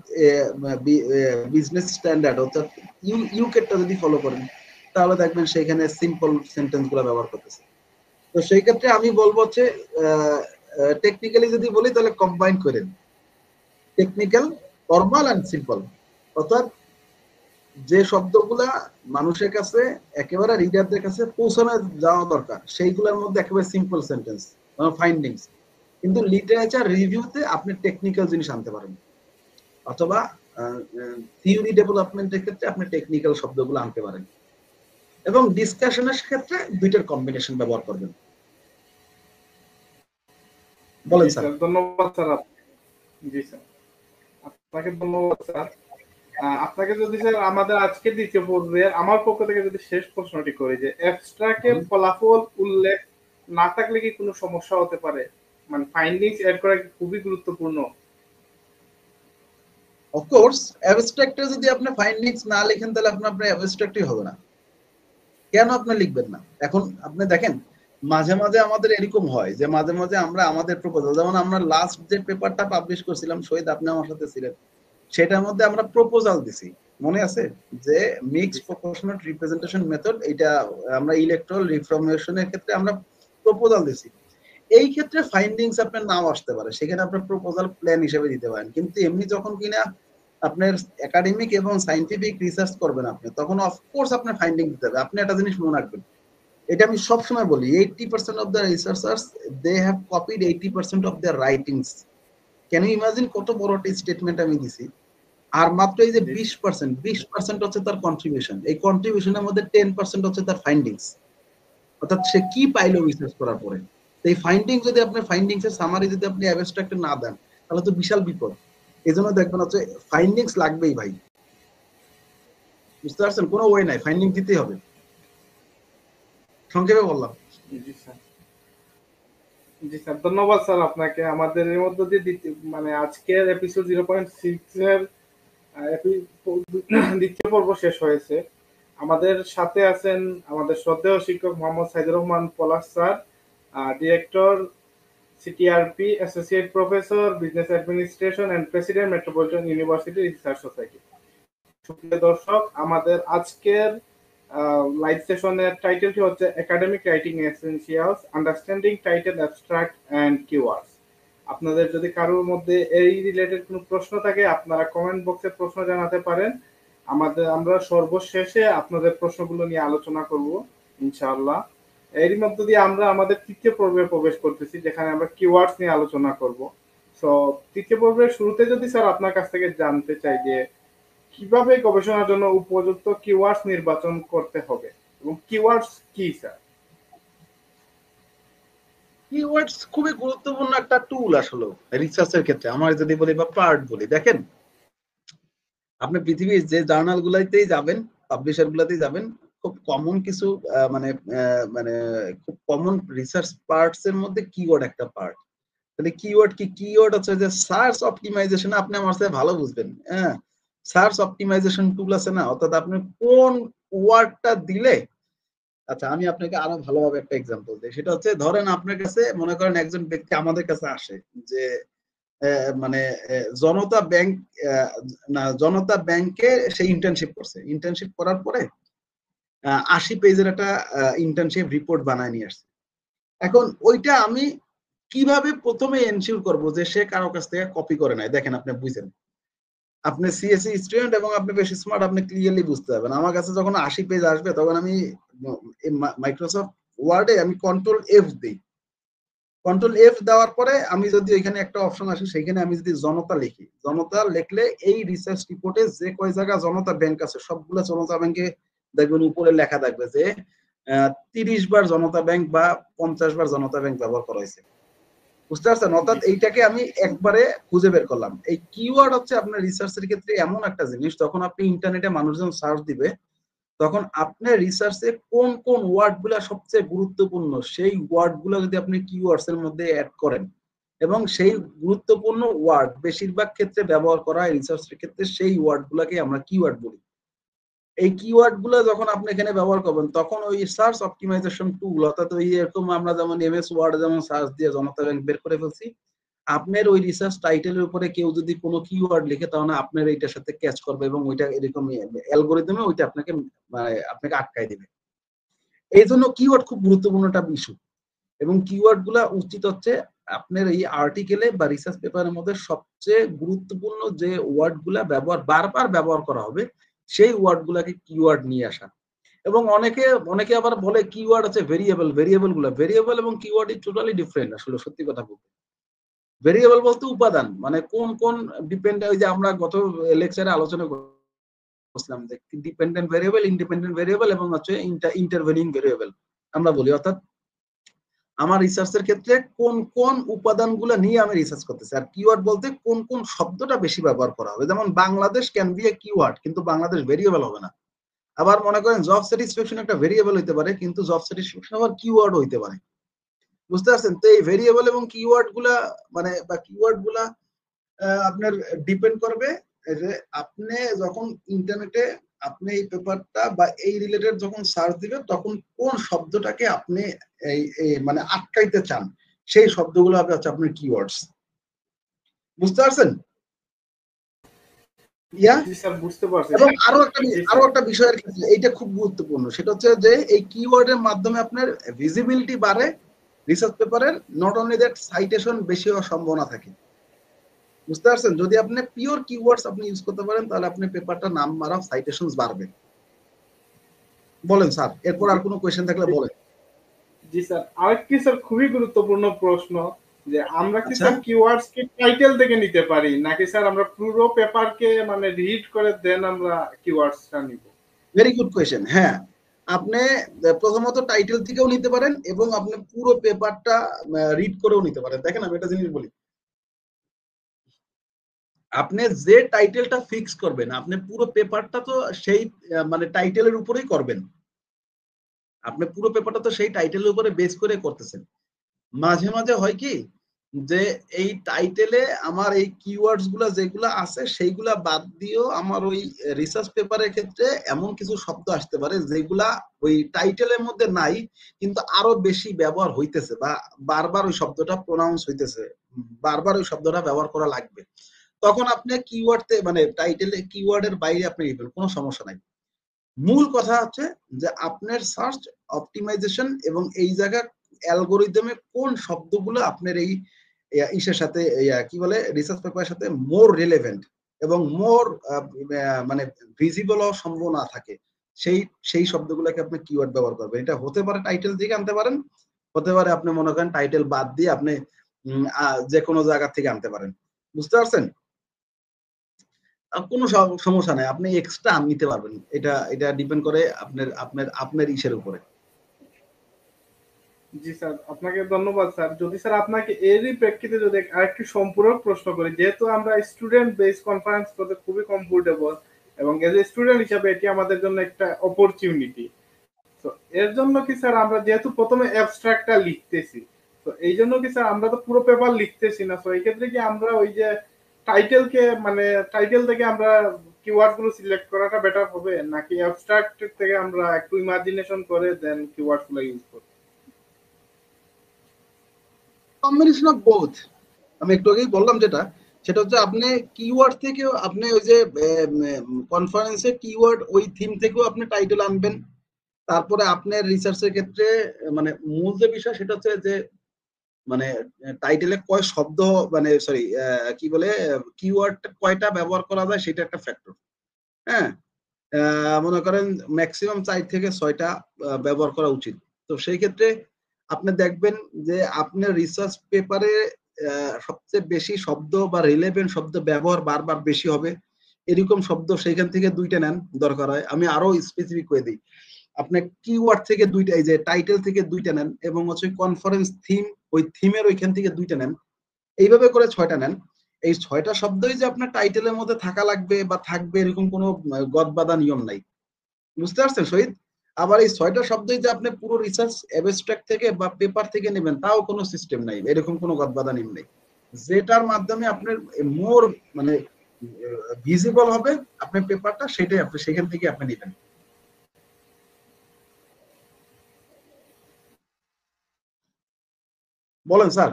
বিজনেস স্ট্যান্ডার্ড অর্থাৎ ইউকেটটা যদি ফলো করেন, তাহলে দেখবেন সেখানে সিম্পল সেন্টেন্স গুলো ব্যবহার করতেছে। তো সেই ক্ষেত্রে আমি বলবো হচ্ছে টেকনিক্যালি যদি বলি তাহলে কম্বাইন করেন টেকনিক্যাল, ফর্মাল এন্ড সিম্পল, অর্থাৎ যে শব্দগুলা মানুষের কাছে একেবারে রিডারদের কাছে পৌঁছানো যাওয়া দরকার সেইগুলোর মধ্যে একেবারে সিম্পল সেন্টেন্স ফাইন্ডিংস, কিন্তু লিটারেচার রিভিউতে আপনি টেকনিক্যাল জিনিস আনতে পারেন, অথবা থিওরি ডেভেলপমেন্টের ক্ষেত্রে আপনি টেকনিক্যাল শব্দগুলো আনতে পারেন, এবং ডিসকাশনের ক্ষেত্রে দুইটার কম্বিনেশন ব্যবহার করবেন। বলেন স্যার।
ধন্যবাদ স্যার। জি স্যার, আপনাকে ধন্যবাদ স্যার। আপনাকে যদি স্যার আমাদের আজকে দ্বিতীয় পর্বের আমার পক্ষ থেকে যদি শেষ প্রশ্নটি করি যে অ্যাবস্ট্রাক্টে ফলাফল উল্লেখ না থাকলে কি কোনো সমস্যা হতে পারে? মানে ফাইন্ডিংস এড করা খুবই গুরুত্বপূর্ণ।
অফকোর্স অ্যাবস্ট্রাক্টে যদি আপনি ফাইন্ডিংস না লিখেন তাহলে আপনার অ্যাবস্ট্রাক্টই হবে না। কেন আপনি লিখবেন না? এখন আপনি দেখেন মাঝে মাঝে আমাদের এরকম হয় যে মাঝে মাঝে আমরা আমাদের প্রপোজাল, যেমন আমরা লাস্ট যে পেপারটা পাবলিশ করছিলাম শহীদ, আপনি আমার সাথে ছিলেন, সেটার মধ্যে আমরা প্রপোজাল দিছি, মনে আছে যে মিক্সড প্রপোর্শনাল রিপ্রেজেন্টেশন মেথড, এটা আমরা ইলেকট্রাল রিফর্মেশনের ক্ষেত্রে আমরা প্রপোজাল দিছি। এই ক্ষেত্রে ফাইন্ডিংস আপনার নাও আসতে পারে, সেখানে আপনার প্রপোজাল প্ল্যান হিসেবে দিতে পারেন, কিন্তু এমনি যখন কিনা আপনার একাডেমিক এবং সায়েন্টিফিক রিসার্চ করবেন আপনি, তখন অফকোর্স আপনার ফাইন্ডিং দিতে হবে। আপনি একটা জিনিস মনে রাখবেন, এটা আমি সবসময় বলি, 80% of the researchers they have copied 80% of the writings. Can you imagine কত বড় একটা স্টেটমেন্ট আমি দিছি, আর মাত্র এই যে 20% হচ্ছে তার কন্ট্রিবিউশন, এই কন্ট্রিবিউশনের মধ্যে 10% হচ্ছে তার ফাইন্ডিংস, অর্থাৎ সে কি পাইলো রিসার্চ করার পরে। এই ফাইন্ডিং যদি আপনি ফাইন্ডিংস এর সামারি যদি আপনি অ্যাবস্ট্রাক্টে না দেন তাহলে তো বিশাল বিপদ। এজন্য দেখবেন হচ্ছে ফাইন্ডিংস লাগবেই ভাই, বুঝতে পারছেন? কোনো ওয়ে নাই, ফাইন্ডিং দিতেই হবে। সংক্ষেপে বললাম।
জি স্যার, জি স্যার, ধন্যবাদ স্যার আপনাকে। আমাদের এর মধ্যে দিয়ে মানে আজকের এপিসোড 0.6 এর দ্বিতীয় পর্ব শেষ হয়েছে। আমাদের সাথে আছেন আমাদের শ্রদ্ধেয় শিক্ষক Mohammad Saidur Rahman Palash sir, director CTRP, associate professor business administration and president metropolitan university research society. সুপ্রিয় দর্শক, আমাদের আজকের লাইভ সেশনের টাইটেলটি হচ্ছে academic writing essentials, understanding title, abstract and keywords. আপনাদের যদি কারোর মধ্যে এই রিলেটেড কোনো প্রশ্ন থাকে আপনারা কমেন্ট বক্সে প্রশ্ন জানাতে পারেন। আমরা সর্বশেষে আপনাদের প্রশ্নগুলো নিয়ে আলোচনা করব ইনশাআল্লাহ। এরই মধ্য দিয়ে আমরা আমাদের তৃতীয় পর্বে প্রবেশ করতেছি, যেখানে আমরা কিওয়ার্ডস নিয়ে আলোচনা করব। সো তৃতীয় পর্বের শুরুতে যদি স্যার আপনার কাছ থেকে জানতে চাই যে কিভাবে গবেষণার জন্য উপযুক্ত কিওয়ার্ডস নির্বাচন করতে হবে এবং কিওয়ার্ডস কি স্যার?
কিওয়ার্ডস খুবই গুরুত্বপূর্ণ একটা টুল আসলে রিসার্চের ক্ষেত্রে, আমার যদি বলি বা পার্ট বলি। দেখেন আপনি পৃথিবীর যে জার্নাল গুলাতেই যাবেন, পাবলিশার গুলাতেই যাবেন, খুব কমন কিছু মানে মানে খুব কমন রিসার্চ পার্টস এর মধ্যে কিওয়ার্ড একটা পার্ট। তাহলে কিওয়ার্ড কি? কিওয়ার্ড হচ্ছে যে সার্চ অপটিমাইজেশন, আপনি আমার সাথে ভালো বুঝবেন। হ্যাঁ, সার্চ অপটিমাইজেশন টুল আছে না, অর্থাৎ আপনি কোন ওয়ার্ডটা দিলে, আচ্ছা আমি আপনাকে আরো ভালোভাবে একটা এক্সাম্পল দিই। সেটা হচ্ছে ধরেন আপনার কাছে মনে করেন একজন ব্যক্তি আমাদের কাছে আসে যে মানে জনতা ব্যাংক, না জনতা ব্যাংকে সে ইন্টার্নশিপ করছে, ইন্টার্নশিপ করার পরে 80 পেজের একটা ইন্টার্নশিপ রিপোর্ট বানায় নিয়ে আসছে। এখন ওইটা আমি কিভাবে প্রথমে এনশিওর করব যে সে কারো কাছ থেকে কপি করে নাই? দেখেন আপনি বুঝেন, আপনি সিএসসি স্টুডেন্ট এবং আপনি বেশি স্মার্ট, আপনি ক্লিয়ারলি বুঝতে পারবেন। আমার কাছে যখন 80 পেজ আসবে তখন আমি মাইক্রোসফট ওয়ার্ডে আমি কন্ট্রোল এফ দিই। কন্ট্রোল এফ দেওয়ার পরে আমি যদি এখানে একটা অপশন আসে, সেখানে আমি যদি জনতা লিখি, জনতা লিখলে এই রিসার্চ রিপোর্টে যে কয় জায়গা জনতা ব্যাংক আছে সবগুলো জনতা ব্যাংকে দেখবেন উপরে লেখা থাকবে যে 30 বার জনতা ব্যাংক বা 50 বার জনতা ব্যাংক ব্যবহার করা হয়েছে। বুঝতে পারছেন? অর্থাৎ এইটাকে আমি একবারে খুঁজে বের করলাম। এই কিওয়ার্ড হচ্ছে আপনার রিসার্চের ক্ষেত্রে এমন একটা জিনিস, যখন আপনি ইন্টারনেটে মানুষজন সার্চ দিবে তখন আপনার রিসার্চে কোন কোন ওয়ার্ড গুলা সবচেয়ে গুরুত্বপূর্ণ, সেই ওয়ার্ড গুলা যদি আপনি কিওয়ার্ডস এর মধ্যে অ্যাড করেন, এবং সেই গুরুত্বপূর্ণ ওয়ার্ড বেশিরভাগ ক্ষেত্রে ব্যবহার করা হয় রিসার্চের ক্ষেত্রে, সেই ওয়ার্ড গুলাকে আমরা কিওয়ার্ড বলি। এই কিওয়ার্ড গুলো যখন আপনি এখানে ব্যবহার করবেন তখন ওই সার্চ অপটিমাইজেশন টুল, অর্থাৎ ওই এরকম আমরা যেমন এমএস ওয়ার্ড যেমন সার্চ দিয়ে জনতা ব্যাংক বের করে ফেলছি, আপনার ওই রিসার্চ টাইটেলের উপরে কেউ যদি কোনো কিওয়ার্ড লিখে তাহলে আপনার এইটার সাথে ক্যাচ করবে এবং ওইটা এরকম অ্যালগরিদমে ওইটা আপনাকে আপনাকে আটকায় দিবে। এই জন্য কিওয়ার্ড খুব গুরুত্বপূর্ণ একটা ইস্যু এবং কিওয়ার্ড গুলা উচিত হচ্ছে আপনার এই আর্টিকেলে বা রিসার্চ পেপারের মধ্যে সবচেয়ে গুরুত্বপূর্ণ যে ওয়ার্ড গুলা বারবার ব্যবহার করা হবে সেই ওয়ার্ড গুলাকে কিওয়ার্ড নিয়ে আসা। এবং অনেকে আবার বলে কিওয়ার্ড আছে ভেরিয়েবল এবং কিওয়ার্ড ইজ টোটালি ডিফারেন্ট। আসলে সত্যি কথা বলতে ভেরিয়েবল বলতে উপাদান, মানে কোন কোন ডিপেন্ড, ওই যে আমরা গত লেকচারে আলোচনা করছিলাম যে ডিপেন্ডেন্ট ভেরিয়েবল, ইন্ডিপেন্ডেন্ট ভেরিয়েবল এবং হচ্ছে ইন্টারভেনিং ভেরিয়েবল আমরা বলি। অর্থাৎ আমার রিসার্চের ক্ষেত্রে কোন কোন উপাদানগুলো নিয়ে আমি রিসার্চ করতেছি। আর কিওয়ার্ড বলতে কোন কোন শব্দটা বেশি ব্যবহার করা হবে। যেমন Bangladesh can B A keyword, কিন্তু বাংলাদেশ ভেরিয়েবল হবে না। আবার মনে করেন জব স্যাটিসফ্যাকশন একটা ভেরিয়েবল হইতে পারে, কিন্তু জব স্যাটিসফ্যাকশন আবার কিওয়ার্ড হইতে পারে। বুঝতে পারছেন? তো এই ভেরিয়েবল এবং কিওয়ার্ড গুলা মানে বা কিওয়ার্ড গুলা আপনার ডিপেন্ড করবে যে আপনি যখন ইন্টারনেটে আপনি এই পেপারটা বা এই রিলেটেড যখন সার্চ দিবেন তখন কোন শব্দটাকে আপনি মানে আটকাইতে চান, সেই শব্দগুলো হবে হচ্ছে আপনার কিওয়ার্ডস। বুঝতে পারছেন? এবং আরো একটা বিষয়ের ক্ষেত্রে এইটা খুব গুরুত্বপূর্ণ, সেটা হচ্ছে যে এই কিওয়ার্ডের মাধ্যমে আপনার ভিজিবিলিটি বাড়ে রিসার্চ পেপারের, নট অনলি দ্যাট সাইটেশন বেশি হওয়ার সম্ভাবনা থাকে। বুঝতে পারছেন? যদি আপনি পিওর কিওয়ার্ডস আপনি ইউজ করতে পারেন তাহলে আপনি পেপারটা নাম্বার অফ সাইটেশনস বাড়বে। বলেন স্যার, এরপর আর কোনো কোশ্চেন থাকলে বলেন।
জি স্যার, আরেকটি স্যার খুবই গুরুত্বপূর্ণ প্রশ্ন, যে আমরা কি স্যার কিওয়ার্ডস কি টাইটেল থেকে নিতে পারি নাকি স্যার আমরা পুরো পেপারকে মানে রিড করে দেন আমরা কিওয়ার্ডসটা নিব?
Very good question. হ্যাঁ, আপনি প্রথমত টাইটেল থেকেও নিতে পারেন এবং আপনি পুরো পেপারটা রিড করেও নিতে পারেন। দেখেন আমি একটা জিনিস বলি, আপনি যে টাইটেলটা ফিক্স করবেন আপনি পুরো পেপারটা তো সেই মানে টাইটেলের উপরেই করবেন। আপনি পুরো পেপারটা তো সেই টাইটেলের উপরে বেস করে করতেছেন। মাঝে মাঝে হয় কি যে এই টাইটেলে আমার এই কিওয়ার্ডস গুলা যেগুলা আছে সেইগুলা বাদ দিয়েও আমার ওই রিসার্চ পেপারের ক্ষেত্রে এমন কিছু শব্দ আসতে পারে যেগুলা ওই টাইটেলের মধ্যে নাই কিন্তু আরো বেশি ব্যবহার হইতেছে বা বারবার ওই শব্দটা প্রোনাউন্স হইতেছে, বারবার ওই শব্দটা ব্যবহার করা লাগবে। তখন আপনি কিওয়ার্ড মানে টাইটেলে কিওয়ার্ডের বাইরে আপনি নেবেন, কোনো সমস্যা নাই। মূল কথা হচ্ছে যে আপনার সার্চ অপটিমাইজেশন এবং এই জায়গা অ্যালগরিদমে কোন শব্দগুলো আপনার এই ইসের সাথে কি বলে রিসার্চ পেপারের সাথে মোর রিলেভেন্ট এবং মোর মানে ভিজিবল হওয়ার সম্ভাবনা থাকে, সেই সেই শব্দগুলোকে আপনি কিওয়ার্ড ব্যবহার করবেন। এটা হতে পারে টাইটেল থেকে আনতে পারেন, হতে পারে আপনি মনে করেন টাইটেল বাদ দিয়ে আপনি যে কোনো জায়গা থেকে আনতে পারেন। বুঝতে পারছেন? কোনো সমস্যা নাই, আপনি এক্সট্রা নিতে পারবেন। এটা এটা ডিপেন্ড করে আপনার আপনার আপনার ইসের উপরে।
জি স্যার, আপনাকে ধন্যবাদ স্যার। যদি স্যার আপনাকে এরই প্রেক্ষিতে যদি আরেকটি সম্পূরক প্রশ্ন করি, যেহেতু আমরা স্টুডেন্ট বেস কনফারেন্স করতে খুবই কমফোর্টেবল এবং এজ এ স্টুডেন্ট হিসাবে এটি আমাদের জন্য একটা অপরচুনিটি। তো এর জন্য কি স্যার আমরা যেহেতু প্রথমে অ্যাবস্ট্রাক্টটা লিখতেছি, তো এই জন্য কি স্যার আমরা তো পুরো পেপার লিখতেছি না, তো এই ক্ষেত্রে কি আমরা ওই যে টাইটেলকে মানে টাইটেল থেকে আমরা কিওয়ার্ড গুলো সিলেক্ট করাটা বেটার হবে নাকি অ্যাবস্ট্রাক্ট থেকে আমরা একটু ইমাজিনেশন করে দেন কিওয়ার্ড গুলো ইউজ করব?
Combination of both. আমি একটু আগেই বললাম যেটা, সেটা হচ্ছে আপনি কিওয়ার্ড থেকেও আপনি ওই যে কনফারেন্সে কিওয়ার্ড ওই থিম থেকেও আপনি টাইটেল আনবেন। তারপরে আপনার রিসার্চের ক্ষেত্রে মানে মূল যে বিষয় সেটা হচ্ছে যে মানে টাইটেলে কয় শব্দ মানে সরি কি বলে কিওয়ার্ড কয়টা ব্যবহার করা যায় সেটা একটা ফ্যাক্টর। হ্যাঁ, মনে করেন ম্যাক্সিমাম 4 থেকে 6টা ব্যবহার করা উচিত। তো সেই ক্ষেত্রে আপনি দেখবেন যে আপনার রিসার্চ পেপারে সবচেয়ে বেশি শব্দ বা রিলেভেন্ট শব্দ ব্যবহার বারবার বেশি হবে এরকম শব্দ সেইখান থেকে 2টা নেন দরকার হয়। আমি আরো স্পেসিফিক করে দিই, আপনি কিওয়ার্ড থেকে 2টা, এই যে টাইটেল থেকে 2টা নেন এবং হচ্ছে কনফারেন্স থিম, ওই থিমের ওইখান থেকে 2টা নেন, এইভাবে করে 6টা নেন। এই 6টা শব্দই যে আপনার টাইটেলের মধ্যে থাকা লাগবে বা থাকবে এরকম কোনো গদবাঁধা নিয়ম নাই। বুঝতে পারছেন শহীদ? আবার এই 6টা শব্দই যে আপনি পুরো রিসার্চ অ্যাবস্ট্রাক্ট থেকে বা পেপার থেকে নেবেন তাও কোনো সিস্টেম নাই, এরকম কোনো গদবাঁধা নিয়ম নেই। যেটার মাধ্যমে আপনার মোর মানে ভিজিবল হবে আপনার পেপারটা, সেটাই আপনি সেখান থেকে আপনি নেবেন। বলেন স্যার।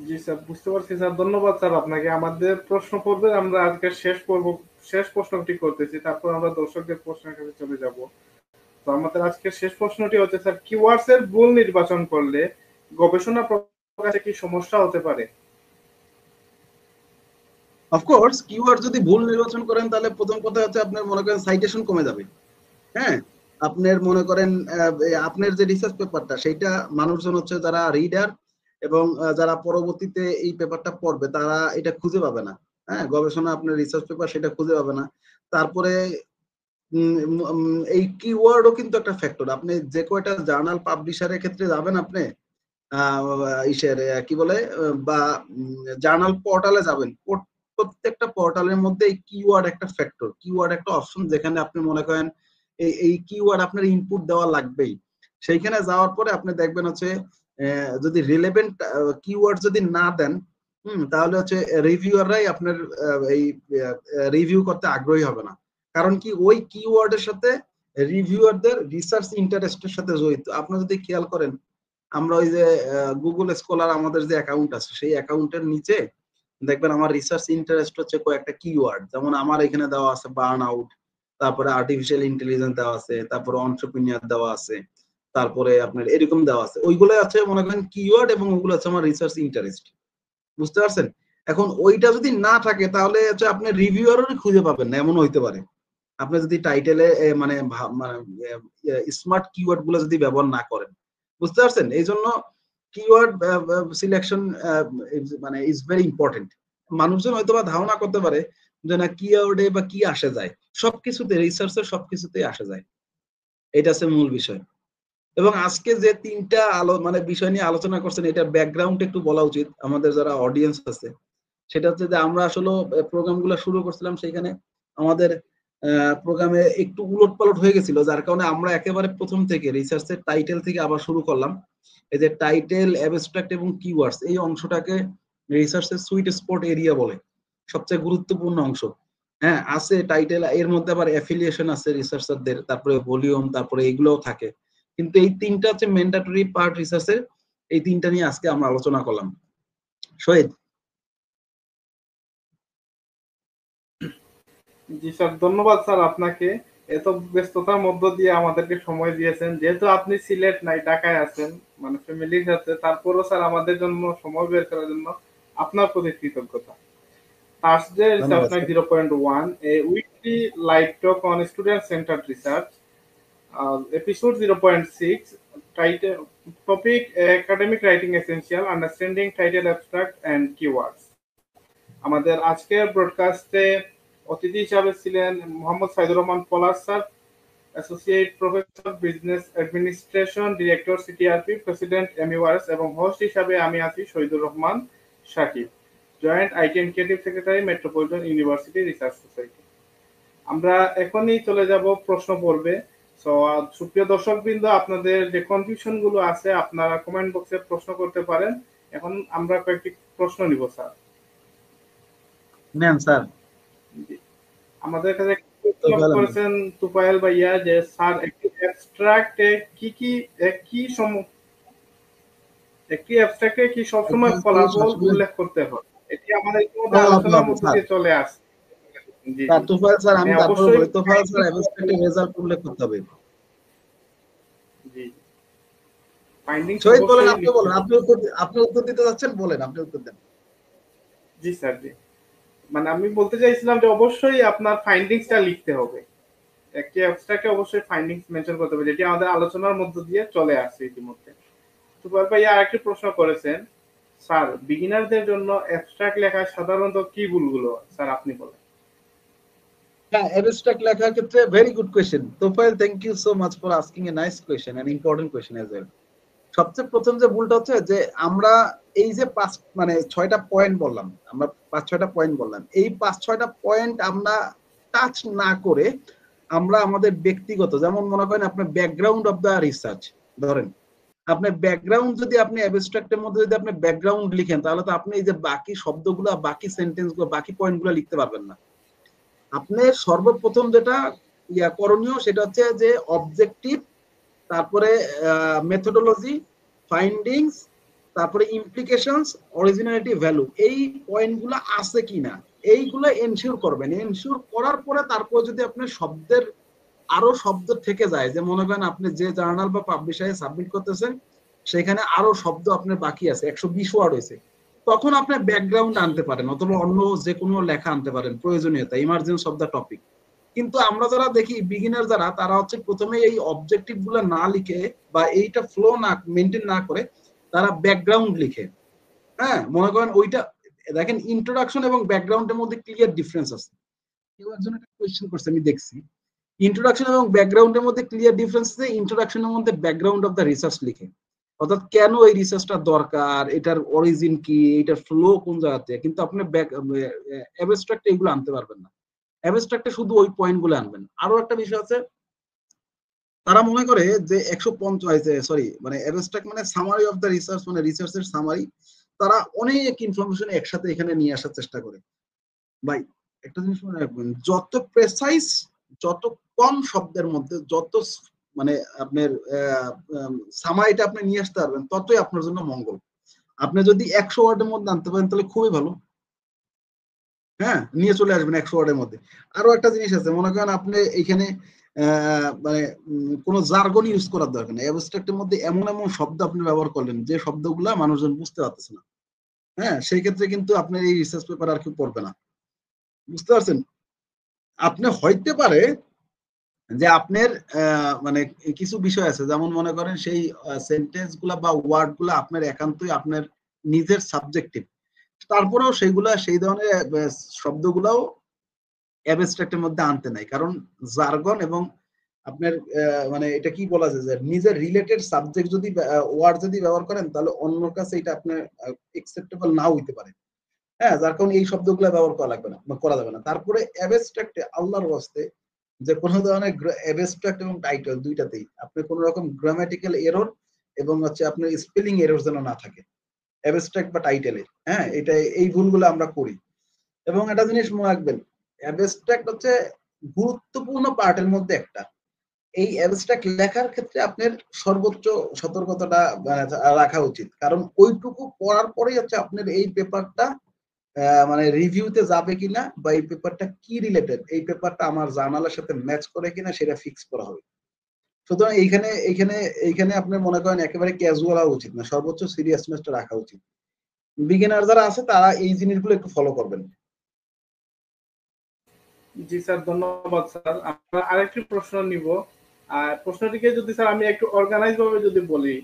জি স্যার, বুঝতে পারছি স্যার। ধন্যবাদ স্যার আপনাকে। আমাদের প্রশ্ন পর্বে আমরা আজকে শেষ প্রশ্নটি করতেছি। তারপর আমরা দর্শকদের প্রশ্নের কাছে চলে যাব। তো আমাদের আজকের শেষ প্রশ্নটি হচ্ছে স্যার, কিওয়ার্ডস এর ভুল নির্বাচন করলে গবেষণা প্রকাশে কি সমস্যা হতে পারে?
অফকোর্স কিওয়ার্ড যদি ভুল নির্বাচন করেন তাহলে প্রথম কথা হচ্ছে আপনার মনে করেন সাইটেশন কমে যাবে। হ্যাঁ, আপনার মনে করেন আপনার যে রিসার্চ পেপারটা সেইটা মানুষজন হচ্ছে যারা রিডার এবং যারা পরবর্তীতে এই পেপারটা পড়বে তারা এটা খুঁজে পাবে না। হ্যাঁ, গবেষণা আপনার রিসার্চ পেপার সেটা খুঁজে পাবে না। তারপরে এই কিওয়ার্ডও কিন্তু একটা ফ্যাক্টর। আপনি যে কয়টা জার্নাল পাবলিশারের ক্ষেত্রে যাবেন আপনি ইসের কি বলে বা জার্নাল পোর্টালে যাবেন, প্রত্যেকটা পোর্টালের মধ্যে এই কিওয়ার্ড একটা ফ্যাক্টর, কিওয়ার্ড একটা অপশন যেখানে আপনি মনে করেন এই কিওয়ার্ড আপনার ইনপুট দেওয়া লাগবেই। সেইখানে যাওয়ার পরে আপনি দেখবেন হচ্ছে যদি রিলেভেন্ট কিওয়ার্ড যদি না দেন তাহলে হচ্ছে রিভিউয়াররাই আপনার এই রিভিউ করতে আগ্রহী হবে না। কারণ কি ওই কিওয়ার্ডের সাথে রিভিউয়ারদের রিসার্চ ইন্টারেস্টের সাথে জড়িত। আপনি যদি খেয়াল করেন আমরা ওই যে গুগল স্কলার আমাদের যে অ্যাকাউন্ট আছে সেই অ্যাকাউন্টের নিচে দেখবেন আমার রিসার্চ ইন্টারেস্ট হচ্ছে কয়েকটা কিওয়ার্ড, যেমন আমার এখানে দেওয়া আছে বার্ন আউট, তারপরে আর্টিফিশিয়াল ইন্টেলিজেন্স দেওয়া আছে, তারপরে অন্ট্রপ্রিনিয়র দেওয়া আছে, তারপরে আপনার এরকম দেওয়া আছে। ওইগুলো আছে মনে করেন কিওয়ার্ড এবং ওগুলো আছে আমার রিসার্চ ইন্টারেস্ট। বুঝতে পারছেন? এখন ওইটা যদি না থাকে তাহলে হচ্ছে আপনি রিভিউয়ারও খুঁজে পাবেন না, এমন হইতে পারে। আপনি যদি টাইটেলে মানে স্মার্ট কিওয়ার্ড গুলো যদি ব্যবহার না করেন। বুঝতে পারছেন? এই জন্য কিওয়ার্ড সিলেকশন মানে ইজ ভেরি ইম্পর্টেন্ট। মানুষজন হয়তো বা ধারণা করতে পারে যে না কিওয়ার্ডে বা কি আসে যায়, সবকিছুতে রিসার্চের সবকিছুতেই আসে যায়। এটা হচ্ছে মূল বিষয়। এবং আজকে যে তিনটা মানে বিষয় নিয়ে আলোচনা করছেন এটার ব্যাকগ্রাউন্ড একটু বলা উচিত আমাদের যারা অডিয়েন্স আছে। সেটা হচ্ছে যে আমরা আসলে প্রোগ্রামগুলো শুরু করছিলাম, সেখানে আমাদের প্রোগ্রামে একটু উলটপালট হয়ে গেছিল, যার কারণে আমরা একেবারে প্রথম থেকে রিসার্চের টাইটেল থেকে আবার শুরু করলাম। এই যে টাইটেল, অ্যাবস্ট্রাক্ট এবং কিওয়ার্ডস এই অংশটাকে রিসার্চের সুইট স্পট এরিয়া বলে, সবচেয়ে গুরুত্বপূর্ণ অংশ। হ্যাঁ, আছে টাইটেল, এর মধ্যে আবার অ্যাফিলিয়েশন আছে রিসার্চারদের, তারপরে ভলিউম, তারপরে এগুলোও থাকে। কিন্তু এই তিনটা হচ্ছে ম্যান্ডেটরি পার্ট রিসার্চের। এই তিনটা নিয়ে আজকে আমরা আলোচনা করলাম। শহীদ।
জি স্যার, ধন্যবাদ স্যার আপনাকে। এত ব্যস্ততার মধ্য দিয়ে আমাদেরকে সময় দিয়েছেন। যেহেতু আপনি সিলেট নাই, ঢাকায় আছেন, মানে ফ্যামিলির সাথে, তারপরও স্যার আমাদের জন্য সময় বের করার জন্য আপনার প্রতি কৃতজ্ঞতা। Thursday Research
ধন্যবাদ
Night
sir.
0.1, a weekly live talk on student-centered research. Episode 0.6, title, topic academic writing essential, understanding title, abstract and keywords. আমাদের আজকের ব্রডকাস্টে অতিথি হিসাবে ছিলেন Mohammad Saidur Rahman Palash sir, associate professor business administration, director CTRP, president MURS, এবং হোস্ট হিসাবে আমি আছি Shahidur Rahman Shakib, joint IT and creative secretary, metropolitan university research society. আমরা এখনই চলে যাব প্রশ্ন পর্বে। সো সুপ্রিয় দর্শকবৃন্দ, আপনাদের যে কনফিউশন গুলো আছে আপনারা কমেন্ট বক্সে প্রশ্ন করতে পারেন। এখন আমরা কয়েকটি প্রশ্ন নিব স্যার।
নেন স্যার।
আমাদের কাছে প্রশ্ন করেছেন তুফাইল ভাইয়া যে স্যার একটি অ্যাবস্ট্রাক্টে একটি অ্যাবস্ট্রাক্টে কি সবসময় ফলাফল উল্লেখ করতে হয়? এটি আমাদের ইতিমধ্যে আলোচনার মধ্যে দিয়ে চলে আসছে। জি
স্যার
জি
তুফাইল স্যার, আমি
হ্যাঁ,
তারপরে
অবশ্যই।
বলি তুফাইল স্যার অ্যাবস্ট্রাক্টের রেজাল্ট উল্লেখ করতে হবে।
জি, ফাইন্ডিংস
শহীদ বলেন,
অবশ্যই
আপনি
লিখতে
বলেন,
হবে।
আপনি উত্তর দিতে যাচ্ছেন, বলেন, আপনি উত্তর দেন।
জি স্যার, জি। মানে আমি বলতে চাইছিলাম যে অবশ্যই আপনার ফাইন্ডিংসটা লিখতে হবে। একটি অ্যাবস্ট্রাক্টে অবশ্যই ফাইন্ডিংস মেনশন করতে হবে, যেটি আমাদের আলোচনার মধ্য দিয়ে চলে আসছে ইতিমধ্যে। সুপার ভাইয়া আরেকটি প্রশ্ন করেছেন, স্যার বিগিনারদের জন্য অ্যাবস্ট্রাক্ট লেখায় সাধারণত কি ভুলগুলো স্যার আপনি বলেন।
হ্যাঁ, অ্যাবস্ট্রাক্ট লেখার ক্ষেত্রে very good question Tufail, thank you so much for asking a nice question and important question as well. সবচেয়ে প্রথম যে ভুলটা হচ্ছে যে আমরা এই যে মানে 6টা পয়েন্ট বললাম, আমরা 5-6টা পয়েন্ট বললাম, এই 5-6টা পয়েন্ট আমরা টাচ না করে আমরা আমাদের ব্যক্তিগত, যেমন মনে করেন আপনার ব্যাকগ্রাউন্ড অফ দা রিসার্চ, ধরেন আপনার ব্যাকগ্রাউন্ড যদি আপনি অ্যাবস্ট্রাক্টের মধ্যে যদি আপনি ব্যাকগ্রাউন্ড লিখেন তাহলে তো আপনি এই যে বাকি শব্দগুলো, বাকি সেন্টেন্সগুলো, বাকি পয়েন্টগুলো লিখতে পারবেন না। আপনি সর্বপ্রথম যেটা করণীয় সেটা হচ্ছে যে অবজেক্টিভ, তারপরে মেথোডোলজি, ফাইন্ডিংস, তারপরে ইমপ্লিকেশনস, অরিজিনালিটি, ভ্যালু, এই পয়েন্টগুলো আছে কিনা এইগুলো এনশিওর করবেন। এনশিওর করার পরে তারপর যদি আপনার শব্দের আরো শব্দ থেকে যায়, যে মনে করেন আপনি যে জার্নাল বা পাবলিশারে সাবমিট করতেছেন সেখানে আরো শব্দ আপনার বাকি আছে, 120 ওয়ার্ড হয়েছে, তখন আপনি ব্যাকগ্রাউন্ড আনতে পারেন অথবা অন্য যে কোনো লেখা আনতে পারেন, প্রয়োজনীয়তা, ইমার্জেন্স অফ দ্য টপিক। কিন্তু আমরা যারা দেখি বিগিনার যারা, তারা হচ্ছে প্রথমে এই অবজেক্টিভ গুলো না লিখে বা এইটা ফ্লো না মেনটেন না করে তারা ব্যাকগ্রাউন্ড লিখে। হ্যাঁ, মনে করেন ওইটা দেখেন, ইন্ট্রোডাকশন এবং ব্যাকগ্রাউন্ডের মধ্যে ক্লিয়ার ডিফারেন্স আছে। কেউ একজন একটা কোয়েশ্চেন করছে, আমি দেখছি ইন্ট্রোডাকশন এবং ব্যাকগ্রাউন্ডের মধ্যে ক্লিয়ার ডিফারেন্স আছে। ইন্ট্রোডাকশনের মধ্যে ব্যাকগ্রাউন্ড অফ দ্য রিসার্চ লিখে, অর্থাৎ কেন এই রিসার্চটা দরকার, এটার অরিজিন কি, এটার ফ্লো কোন জায়গাতে, কিন্তু আপনি অ্যাবস্ট্রাক্টে এগুলো আনতে পারবেন না। অ্যাবস্ট্রাক্টে শুধু ওই পয়েন্ট গুলো আনবেন। আরো একটা বিষয় আছে, তারা মনে করে যে 150 সরি মানে অ্যাবস্ট্রাক্ট মানে সামারি অফ দ্য রিসার্চ, মানে রিসার্চের সামারি, তারা অনেক ইনফরমেশন একসাথে এখানে নিয়ে আসার চেষ্টা করে। ভাই একটা জিনিস মনে রাখবেন, যত প্রেসাইজ, যত কম শব্দের মধ্যে যত মানে আপনার সামারিটা আপনি নিয়ে আসতে পারবেন ততই আপনার জন্য মঙ্গল। আপনি যদি 100 ওয়ার্ডের মধ্যে আনতে পারেন তাহলে খুবই ভালো। হ্যাঁ, নিয়ে চলে আসবেন 100 ওয়ার্ডের মধ্যে। আরো একটা জিনিস আছে, মনে করেন আপনি এখানে মানে কোনো জার্গন ইউজ করার দরকার নেই। অ্যাবস্ট্রাক্টের মধ্যে এমন এমন শব্দ আপনি ব্যবহার করলেন যে শব্দগুলা মানুষজন বুঝতে পারতেছে না। হ্যাঁ, সেই ক্ষেত্রে কিন্তু আপনার এই রিসার্চ পেপার আর কেউ পড়বে না। বুঝতে পারছেন? আপনি হইতে পারে যে আপনার মানে কিছু বিষয় আছে, যেমন মনে করেন সেই সেন্টেন্স গুলা বা ওয়ার্ড গুলা আপনার একান্তই আপনার নিজের সাবজেক্টিভ, তারপরেও সেইগুলা সেই ধরনের শব্দগুলাও অ্যাবস্ট্রাক্টের মধ্যে আনতে নাই, কারণ জার্গন এবং আপনার মানে এটা কি বলা যায় যে নিজের রিলেটেড সাবজেক্ট যদি ওয়ার্ড যদি ব্যবহার করেন তাহলে অন্যর কাছে এটা আপনার একসেপ্টেবল নাও হইতে পারে। হ্যাঁ, যার কারণে এই শব্দগুলো ব্যবহার করা লাগবে না বা করা যাবে না। তারপরে অ্যাবস্ট্রাক্টে আল্লাহর ওয়াস্তে যে কোনো ধরনের অ্যাবস্ট্রাক্ট এবং টাইটেল দুইটাতেই আপনি কোনো রকম গ্রামাটিক্যাল এরর এবং হচ্ছে আপনার স্পেলিং এরর যেন না থাকে অ্যাবস্ট্রাক্ট বা টাইটেলে। হ্যাঁ, এটা এই ভুলগুলো আমরা করি। এবং একটা জিনিস মনে রাখবেন, অ্যাবস্ট্রাক্ট হচ্ছে গুরুত্বপূর্ণ পার্টের মধ্যে একটা। এই অ্যাবস্ট্রাক্ট লেখার ক্ষেত্রে আপনার সর্বোচ্চ সতর্কতাটা রাখা উচিত, কারণ ওইটুকু পড়ার পরেই হচ্ছে আপনার এই পেপারটা মানে রিভিউতে যাবে কিনা বা এই পেপারটা কি রিলেটেড, এই পেপারটা আমার জার্নালের সাথে ম্যাচ করে কিনা সেটা ফিক্স করা হবে। সুতরাং এইখানে এইখানে এইখানে আপনার মনে করেন একেবারে ক্যাজুয়াল হওয়া উচিত না, সর্বোচ্চ সিরিয়াসনেসটা রাখা উচিত। বিগিনার যারা আছে তারা এই জিনিসগুলো একটু ফলো করবেন।
জি স্যার, ধন্যবাদ স্যার। আমরা আরেকটি প্রশ্ন নিব। আর প্রশ্নটিকে যদি স্যার আমি একটু অর্গানাইজ ভাবে যদি বলি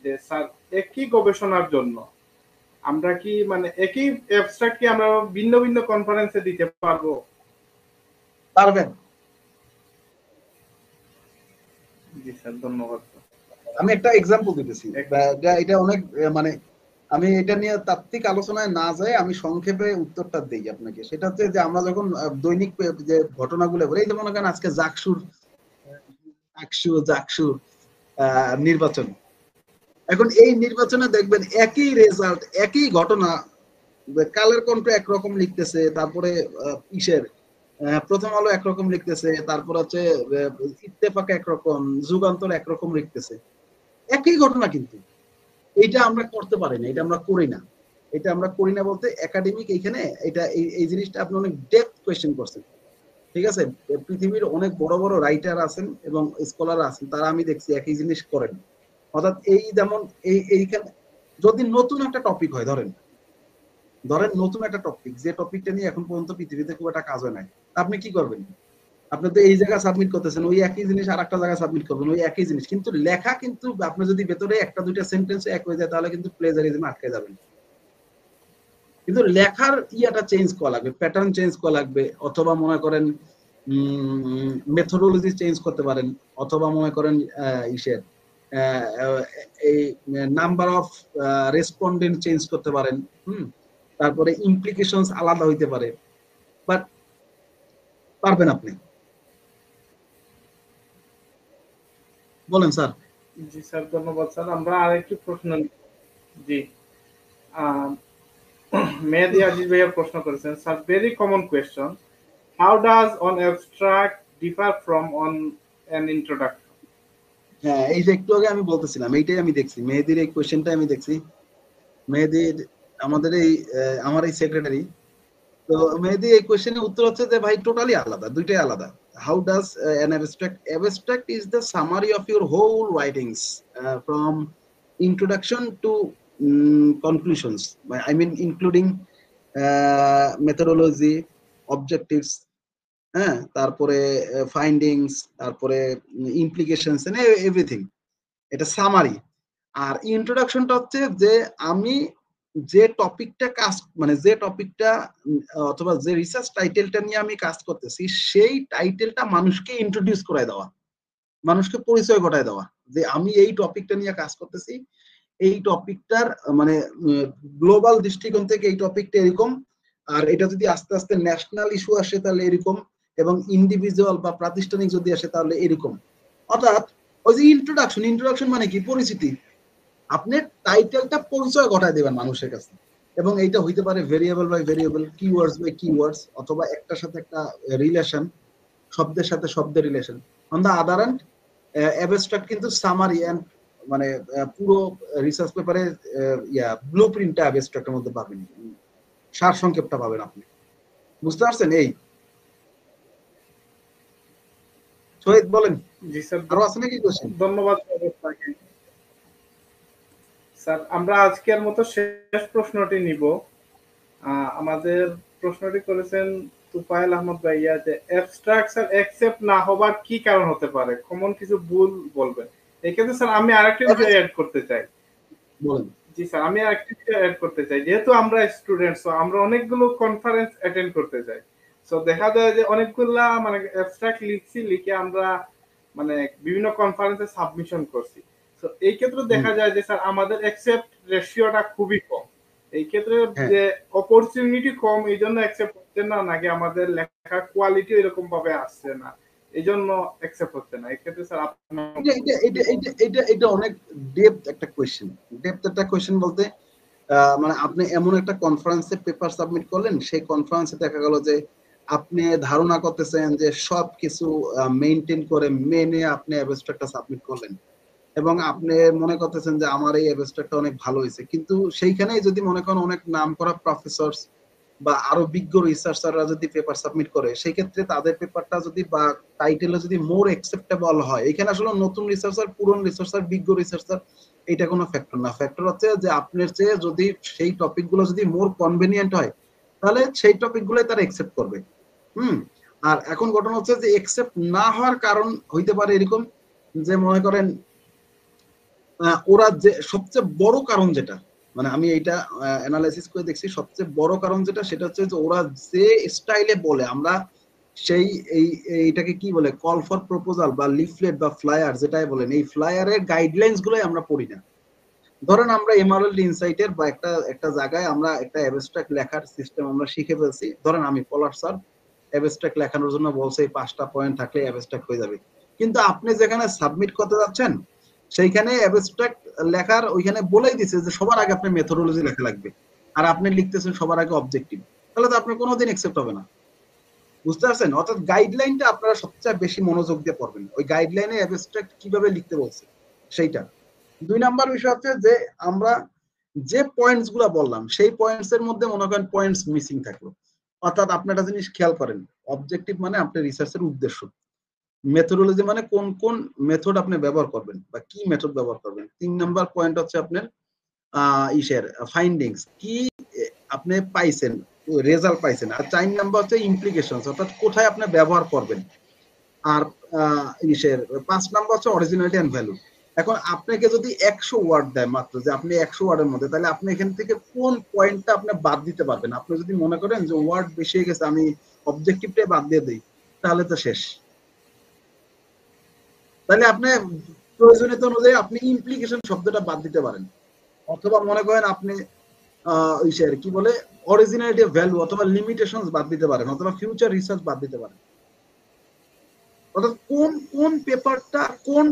যে স্যার, একই গবেষণার জন্য আমরা কি মানে একই অ্যাবস্ট্রাক্ট কি আমরা ভিন্ন ভিন্ন কনফারেন্সে দিতে পারবো?
পারবেন।
জি স্যার, ধন্যবাদ।
আমি একটা এক্সাম্পল দিতেছি, এটা অনেক মানে আমি এটা নিয়ে তাত্ত্বিক আলোচনায় না যাই, আমি সংক্ষেপে উত্তরটা দিই আপনাকে। সেটা হচ্ছে যে আমরা যখন দৈনিক যে ঘটনাগুলো বলি, এই যে মনে করেন আজকে জাকসুর নির্বাচন, এখন এই নির্বাচনে দেখবেন একই রেজাল্ট, একই ঘটনা, কালের কণ্ঠ একরকম লিখতেছে, তারপরে ইসের প্রথম আলো একরকম লিখতেছে, তারপর হচ্ছে ইত্তেফাক একরকম, যুগান্তর একরকম লিখতেছে, একই ঘটনা। কিন্তু এইটা আমরা করতে পারি না, এটা আমরা করি না। এটা আমরা করি না বলতে একাডেমিক এইখানে এটা এই জিনিসটা আপনি অনেক ডেপথ কোয়েশ্চেন করছেন। ঠিক আছে, পৃথিবীর অনেক বড় বড় রাইটার আছেন এবং স্কলার আছেন, তারা আমি দেখছি একই জিনিস করেন। অর্থাৎ এই যেমন এইখানে যদি নতুন একটা টপিক হয়, ধরেন নতুন একটা টপিক, যে টপিকটা নিয়ে এখন পর্যন্ত পৃথিবীতে খুব একটা কাজ হয় নাই, আপনি কি করবেন? আপনি তো এই জায়গায় সাবমিট করতেছেন, ওই একই জিনিস আর একটা জায়গায় সাবমিট করবেন, ওই একই জিনিস, কিন্তু লেখা কিন্তু আপনি যদি ভেতরে একটা দুইটা সেন্টেন্স এক হয়ে যায় তাহলে কিন্তু প্লেজারিজম আটকে যাবেন। কিন্তু লেখার ইয়াটা চেঞ্জ করা লাগবে, প্যাটার্ন চেঞ্জ করা লাগবে, অথবা মনে করেন মেথোডোলজি চেঞ্জ করতে পারেন, অথবা মনে করেন ইসের এই নাম্বার অফ রেসপন্ডেন্ট চেঞ্জ করতে পারেন। তারপরে ইমপ্লিকেশনস আলাদা হইতে পারে, বাট পারবেন আপনি। বলেন স্যার।
জি স্যার, ধন্যবাদ স্যার। আমরা আরেকটি প্রশ্ন, জি মেহেদি আজিজ ভাইয়া প্রশ্ন করেছেন sir, very common question, how does on abstract differ from on an introduction?
হ্যাঁ, এই যে একটু আগে আমি বলতেছিলাম, এইটাই আমি দেখছি, মেহেদির এই কোয়েশ্চেনটা আমি দেখছি। মেহেদির আমাদের এই আমার এই সেক্রেটারি। তো মেহেদি এই কোশ্চেনের উত্তর হচ্ছে যে ভাই টোটালি আলাদা, দুইটাই আলাদা। How does an abstract, abstract is the summary of your whole writings from introduction to conclusions, I mean including methodology, objectives, হ্যাঁ, তারপরে ফাইন্ডিংস, তারপরে ইমপ্লিকেশনস এন্ড এভরিথিং, এটা সামারি। আর ইন্ট্রোডাকশনটা হচ্ছে যে আমি যে টপিকটা কাজ মানে যে টপিকটা অথবা যে রিসার্চ টাইটেলটা নিয়ে আমি কাজ করতেছি সেই টাইটেলটা মানুষকে ইন্ট্রোডিউস করায় দেওয়া, মানুষকে পরিচয় ঘটায় দেওয়া যে আমি এই টপিকটা নিয়ে কাজ করতেছি, এই টপিকটার মানে গ্লোবাল দৃষ্টিকোণ থেকে এই টপিকটা এরকম, আর এটা যদি আস্তে আস্তে ন্যাশনাল ইস্যু আসে তাহলে এরকম, এবং ইন্ডিভিজুয়াল বা প্রাতিষ্ঠানিক যদি আসে তাহলে এরকম। অর্থাৎ ওই যে ইন্ট্রোডাকশন, ইন্ট্রোডাকশন মানে কি? পরিচিতি। আপনি টাইটেলটা পরিচয় ঘটায় দেবেন মানুষের কাছে, এবং এইটা হইতে পারে variable by variable, keywords by keywords, অথবা একটার সাথে একটা রিলেশন, শব্দের সাথে শব্দের relation. On the other hand abstract কিন্তু সামারি এন্ড মানে পুরো রিসার্চ পেপারে ব্লু প্রিন্টটা অ্যাবস্ট্রাক্টের মধ্যে পাবেন, সার সংক্ষেপটা পাবেন আপনি। বুঝতে পারছেন? এই শহীদ বলেন।
জি স্যার,
আরো আছে নাকি কোশ্চেন?
ধন্যবাদ স্যার। আমরা আজকের মতো শেষ প্রশ্নটি নিব। আমাদের প্রশ্নটি করেছেন তুফাইল আহমদ ভাইয়া, যে অ্যাবস্ট্রাক্ট স্যার অ্যাকসেপ্ট না হবার কি কারণ হতে পারে, কমন কিছু ভুল বলবেন। এই ক্ষেত্রে স্যার আমি আরেকটা বিষয় অ্যাড করতে চাই।
বলেন।
জি স্যার, আমি আরেকটা বিষয় অ্যাড করতে চাই। যেহেতু আমরা স্টুডেন্ট, সো আমরা অনেকগুলো কনফারেন্স অ্যাটেন্ড করতে চাই। সো দেখা যায় যে অনেকগুলা মানে অ্যাবস্ট্রাক্ট লিখে আমরা মানে বিভিন্ন কনফারেন্সে সাবমিশন করছি। তো এই ক্ষেত্রে দেখা যায় যে স্যার আমাদের অ্যাকসেপ্ট রেশিওটা খুবই কম। এই ক্ষেত্রে যে অপরচুনিটি কম, এই জন্য অ্যাকসেপ্ট হচ্ছে না, নাকি আমাদের লেখার কোয়ালিটি এরকম ভাবে আসছে না, এই জন্য অ্যাকসেপ্ট হচ্ছে না? এই ক্ষেত্রে স্যার
এটা অনেক ডেপথ একটা কোয়েশ্চেন। ডেপথ একটা কোয়েশ্চেন বলতে মানে আপনি এমন একটা কনফারেন্সে পেপার সাবমিট করলেন, সেই কনফারেন্সে দেখা গেল যে আপনি ধারণা করতেছেন যে সবকিছু মেইনটেইন করে মেনে আপনি অ্যাবস্ট্রাক্টটা সাবমিট করলেন, এবং আপনি মনে করতেছেন যে আমার এই অ্যাবস্ট্রাক্টটা অনেক ভালো হয়েছে, কিন্তু সেইখানেই যদি মনে করেন অনেক নামকরা প্রফেসর বা আরো বিজ্ঞ রিসার্চাররা যদি পেপার সাবমিট করে, সেই ক্ষেত্রে তাদের পেপারটা যদি বা টাইটেলে যদি মোর অ্যাকসেপ্টেবল হয়, এখানে আসলে নতুন রিসার্চার, পুরনো রিসার্চার, বিজ্ঞ রিসার্চার, এটা কোনো ফ্যাক্টর না। ফ্যাক্টর হচ্ছে যে আপনার চেয়ে যদি সেই টপিকগুলো যদি মোর কনভেনিয়েন্ট হয়, তাহলে সেই টপিকগুলোই তারা অ্যাকসেপ্ট করবে। আর এখন ঘটনা হচ্ছে যে অ্যাকসেপ্ট না হওয়ার কারণ হইতে পারে এরকম যে মনে করেন ওরা যে সবচেয়ে বড় কারণ যেটা, মানে আমি এইটা অ্যানালাইসিস করে দেখছি, সবচেয়ে বড় কারণ যেটা সেটা হচ্ছে যে ওরা যে স্টাইলে বলে, আমরা সেই এইটাকে কি বলে, কল ফর প্রপোজাল বা লিফলেট বা ফ্লায়ার যেটাই বলেন, এই ফ্লায়ারের গাইডলাইন্স গুলোই আমরা পড়ি না। ধরেন আমরা এমারল্ড ইনসাইটের বা একটা জায়গায় আমরা একটা অ্যাবস্ট্রাক্ট লেখার সিস্টেম আমরা শিখে ফেলছি। ধরেন আমি পলাশ স্যার অ্যাবস্ট্রাক্ট লেখানোর জন্য বলছে 5টা পয়েন্ট থাকলে অ্যাবস্ট্রাক্ট হয়ে যাবে, কিন্তু আপনি যেখানে সাবমিট করতে যাচ্ছেন সেইখানে অ্যাবস্ট্রাক্ট লেখার ওইখানে বলেই দিছে যে সবার আগে আপনার মেথোডোলজি লেখা লাগবে, আর আপনি লিখতেছেন সবার আগে অবজেক্টিভ, তাহলে তো আপনার কোনোদিন অ্যাকসেপ্ট হবে না। বুঝতে পারছেন? অর্থাৎ গাইডলাইনটা আপনারা সবচেয়ে বেশি মনোযোগ দিয়ে পড়বেন, ওই গাইডলাইনে অ্যাবস্ট্রাক্ট কিভাবে লিখতে বলছে সেইটা। 2 নাম্বার বিষয় হচ্ছে যে আমরা যে পয়েন্টস গুলা বললাম সেই পয়েন্টস এর মধ্যে মনে করেন পয়েন্টস মিসিং থাকলো। অর্থাৎ আপনি একটা জিনিস খেয়াল করেন, অবজেক্টিভ মানে আপনার রিসার্চের উদ্দেশ্য, মেথোডোলজি মানে কোন কোন মেথড আপনি ব্যবহার করবেন বা কি মেথড ব্যবহার করবেন। 3 নাম্বার পয়েন্ট হচ্ছে আপনার ইসের ফাইন্ডিংস, কি আপনি পাইছেন, রেজাল্ট পাইছেন। আর 4 নাম্বার হচ্ছে ইমপ্লিকেশনস, অর্থাৎ কোথায় আপনি ব্যবহার করবেন। আর ইসের 5 নাম্বার হচ্ছে অরিজিনালিটি এন্ড ভ্যালু। এখন আপনাকে যদি 100 ওয়ার্ড দেয় মাত্র, যে আপনি 100 ওয়ার্ডের মধ্যে, তাহলে আপনি এখান থেকে কোন পয়েন্টটা আপনি বাদ দিতে পারবেন। আপনি যদি মনে করেন যে ওয়ার্ড বেশি হয়ে গেছে, আমি অবজেক্টিভটাই বাদ দিয়ে দিই, তাহলে তো শেষ। তাহলে আপনি প্রয়োজনীয়তা অনুযায়ী আপনি ইমপ্লিকেশন শব্দটা বাদ দিতে পারেন, অথবা মনে করেন আপনি ইসের কি বলে অরিজিনালিটি ভ্যালু অথবা লিমিটেশনস বাদ দিতে পারেন, অথবা ফিউচার রিসার্চ বাদ দিতে পারেন। অর্থাৎ কোন কোন পেপারটা কোন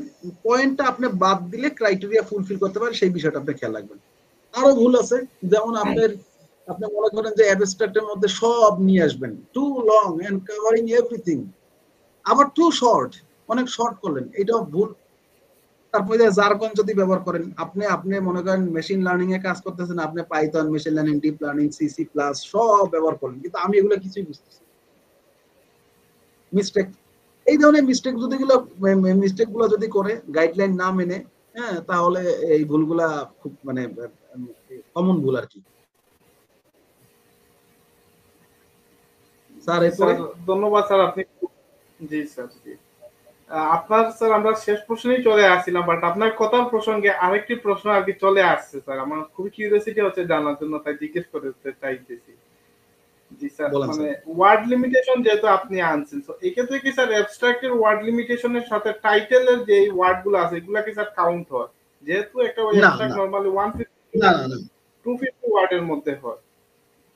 পয়েন্টটা আপনি বাদ দিলে ক্রাইটেরিয়া ফুলফিল করতে পারে সেই বিষয়টা আপনি খেয়াল রাখবেন। আরো ভুল আছে, যেমন আপনি মনে করেন যে অ্যাবস্ট্রাক্টের মধ্যে সব নিয়ে আসবেন, too long and covering everything, আবার টু শর্ট, অনেক শর্ট করলেন, এটাও ভুল। তারপরে জারগন যদি ব্যবহার করেন, আপনি আপনি মনে করেন মেশিন লার্নিং এ কাজ করতেছেন, আপনি Python, machine learning, deep learning, CC plus সব ব্যবহার করেন, কিন্তু আমি এগুলো কিছুই বুঝতেছি মিস্টেক। এই ধরনের মিস্টেক গুলো যদি করে গাইডলাইন না মেনে, হ্যাঁ, তাহলে এই ভুলগুলা খুব মানে কমন ভুল আর কি। স্যার এরপরে
স্যার ধন্যবাদ স্যার, আপনি জি স্যার জি। আপনার স্যার আমরা শেষ প্রশ্নেই চলে আসছিলাম, বাট আপনার কথার প্রসঙ্গে আরেকটি প্রশ্ন আর কি চলে আসছে স্যার, আমার খুবই কিউরিওসিটি হচ্ছে জানার জন্য, তাই জিজ্ঞেস করতে চাইতেছি। জি স্যার,
বলেন
মানে
স্যার।
ওয়ার্ড লিমিটেশন যেহেতু আপনি আনছেন, তো এই ক্ষেত্রে কি স্যার অ্যাবস্ট্রাক্টের ওয়ার্ড লিমিটেশনের সাথে টাইটেলের যে ওয়ার্ড গুলো আছে এগুলা কি স্যার কাউন্ট হয়? যেহেতু একটা
না
অ্যাবস্ট্রাক্ট
না
নরমালি 150
না না না,
250 ওয়ার্ডের মধ্যে হয়,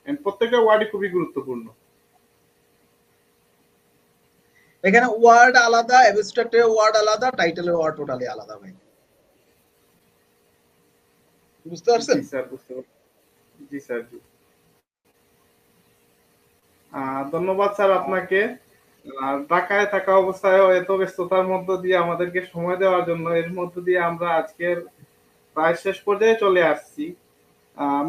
এন্ড প্রত্যেকটা ওয়ার্ডই খুবই গুরুত্বপূর্ণ।
এখানে ওয়ার্ড আলাদা, অ্যাবস্ট্রাক্টের ওয়ার্ড আলাদা, টাইটেলের ওয়ার্ড টোটালি আলাদা ভাই, বুঝতে
জি
পারছেন?
স্যার, বুঝতে পারছি। জি স্যার জি। ধন্যবাদ স্যার আপনাকে। ঢাকায় থাকা অবস্থায়ও এত ব্যস্ততার মধ্য দিয়ে আমাদেরকে সময় দেওয়ার জন্য। এর মধ্য দিয়ে আমরা আজকের প্রায় শেষ পর্যায়ে চলে আসছি।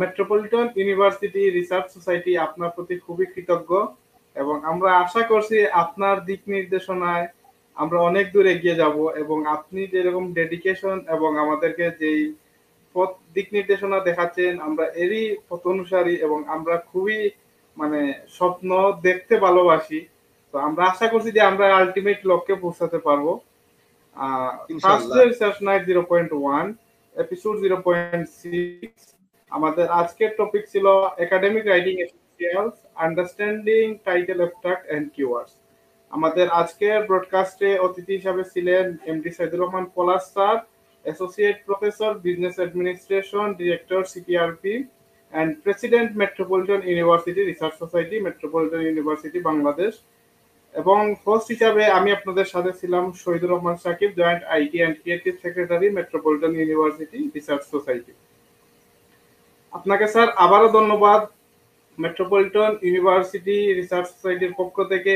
মেট্রোপলিটন ইউনিভার্সিটি রিসার্চ সোসাইটি আপনার প্রতি খুবই কৃতজ্ঞ, এবং আমরা আশা করছি আপনার দিক নির্দেশনায় আমরা অনেক দূর এগিয়ে যাব, এবং আপনি যেরকম ডেডিকেশন এবং আমাদেরকে যেই পথ দিক নির্দেশনা দেখাচ্ছেন আমরা এরই পথ অনুসারী, এবং আমরা খুবই মানে স্বপ্ন দেখতে ভালোবাসি। তো আমরা আশা করছি যে আমরা আলটিমেট লক্ষ্যে পৌঁছাতে পারবো।
ইনশাআল্লাহ।
Thursday research night 0.1 episode 0.6। আমাদের আজকের টপিক ছিল academic writing essentials, understanding title abstract and keywords. আমাদের আজকের ব্রডকাস্টে অতিথি হিসাবে ছিলেন MD Saidur Rahman Palash sir, associate professor business administration, director CPRP and president metropolitan university research society, metropolitan university Bangladesh. এবং হোস্ট হিসাবে আমি আপনাদের সাথে ছিলাম Shahidur Rahman Shakib, joint IT and creative secretary, metropolitan university research society. আপনাকে স্যার আবারও ধন্যবাদ মেট্রোপলিটন ইউনিভার্সিটি রিসার্চ সোসাইটির পক্ষ থেকে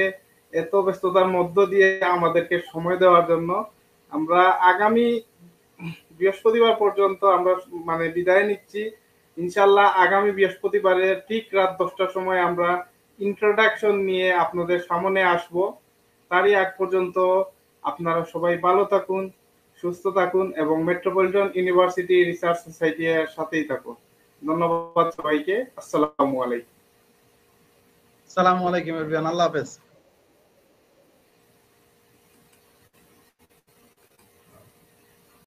এত ব্যস্ততার মধ্য দিয়ে আমাদেরকে সময় দেওয়ার জন্য। আমরা আগামী বৃহস্পতিবার পর্যন্ত আমরা মানে বিদায় নিচ্ছি। ইনশাল্লাহ আগামী বৃহস্পতিবারে ঠিক রাত 10টার সময় আমরা ইন্ট্রোডাকশন নিয়ে আপনাদের সামনে আসব। তারই আগ পর্যন্ত আপনারা সবাই ভালো থাকুন, সুস্থ থাকুন, এবং মেট্রোপলিটন ইউনিভার্সিটি রিসার্চ সোসাইটির সাথেই থাকুন। ধন্যবাদ সবাইকে। আসসালামু আলাইকুম।
সালামু আলাইকুম এভরিওয়ান, আল্লাহ হাফেজ।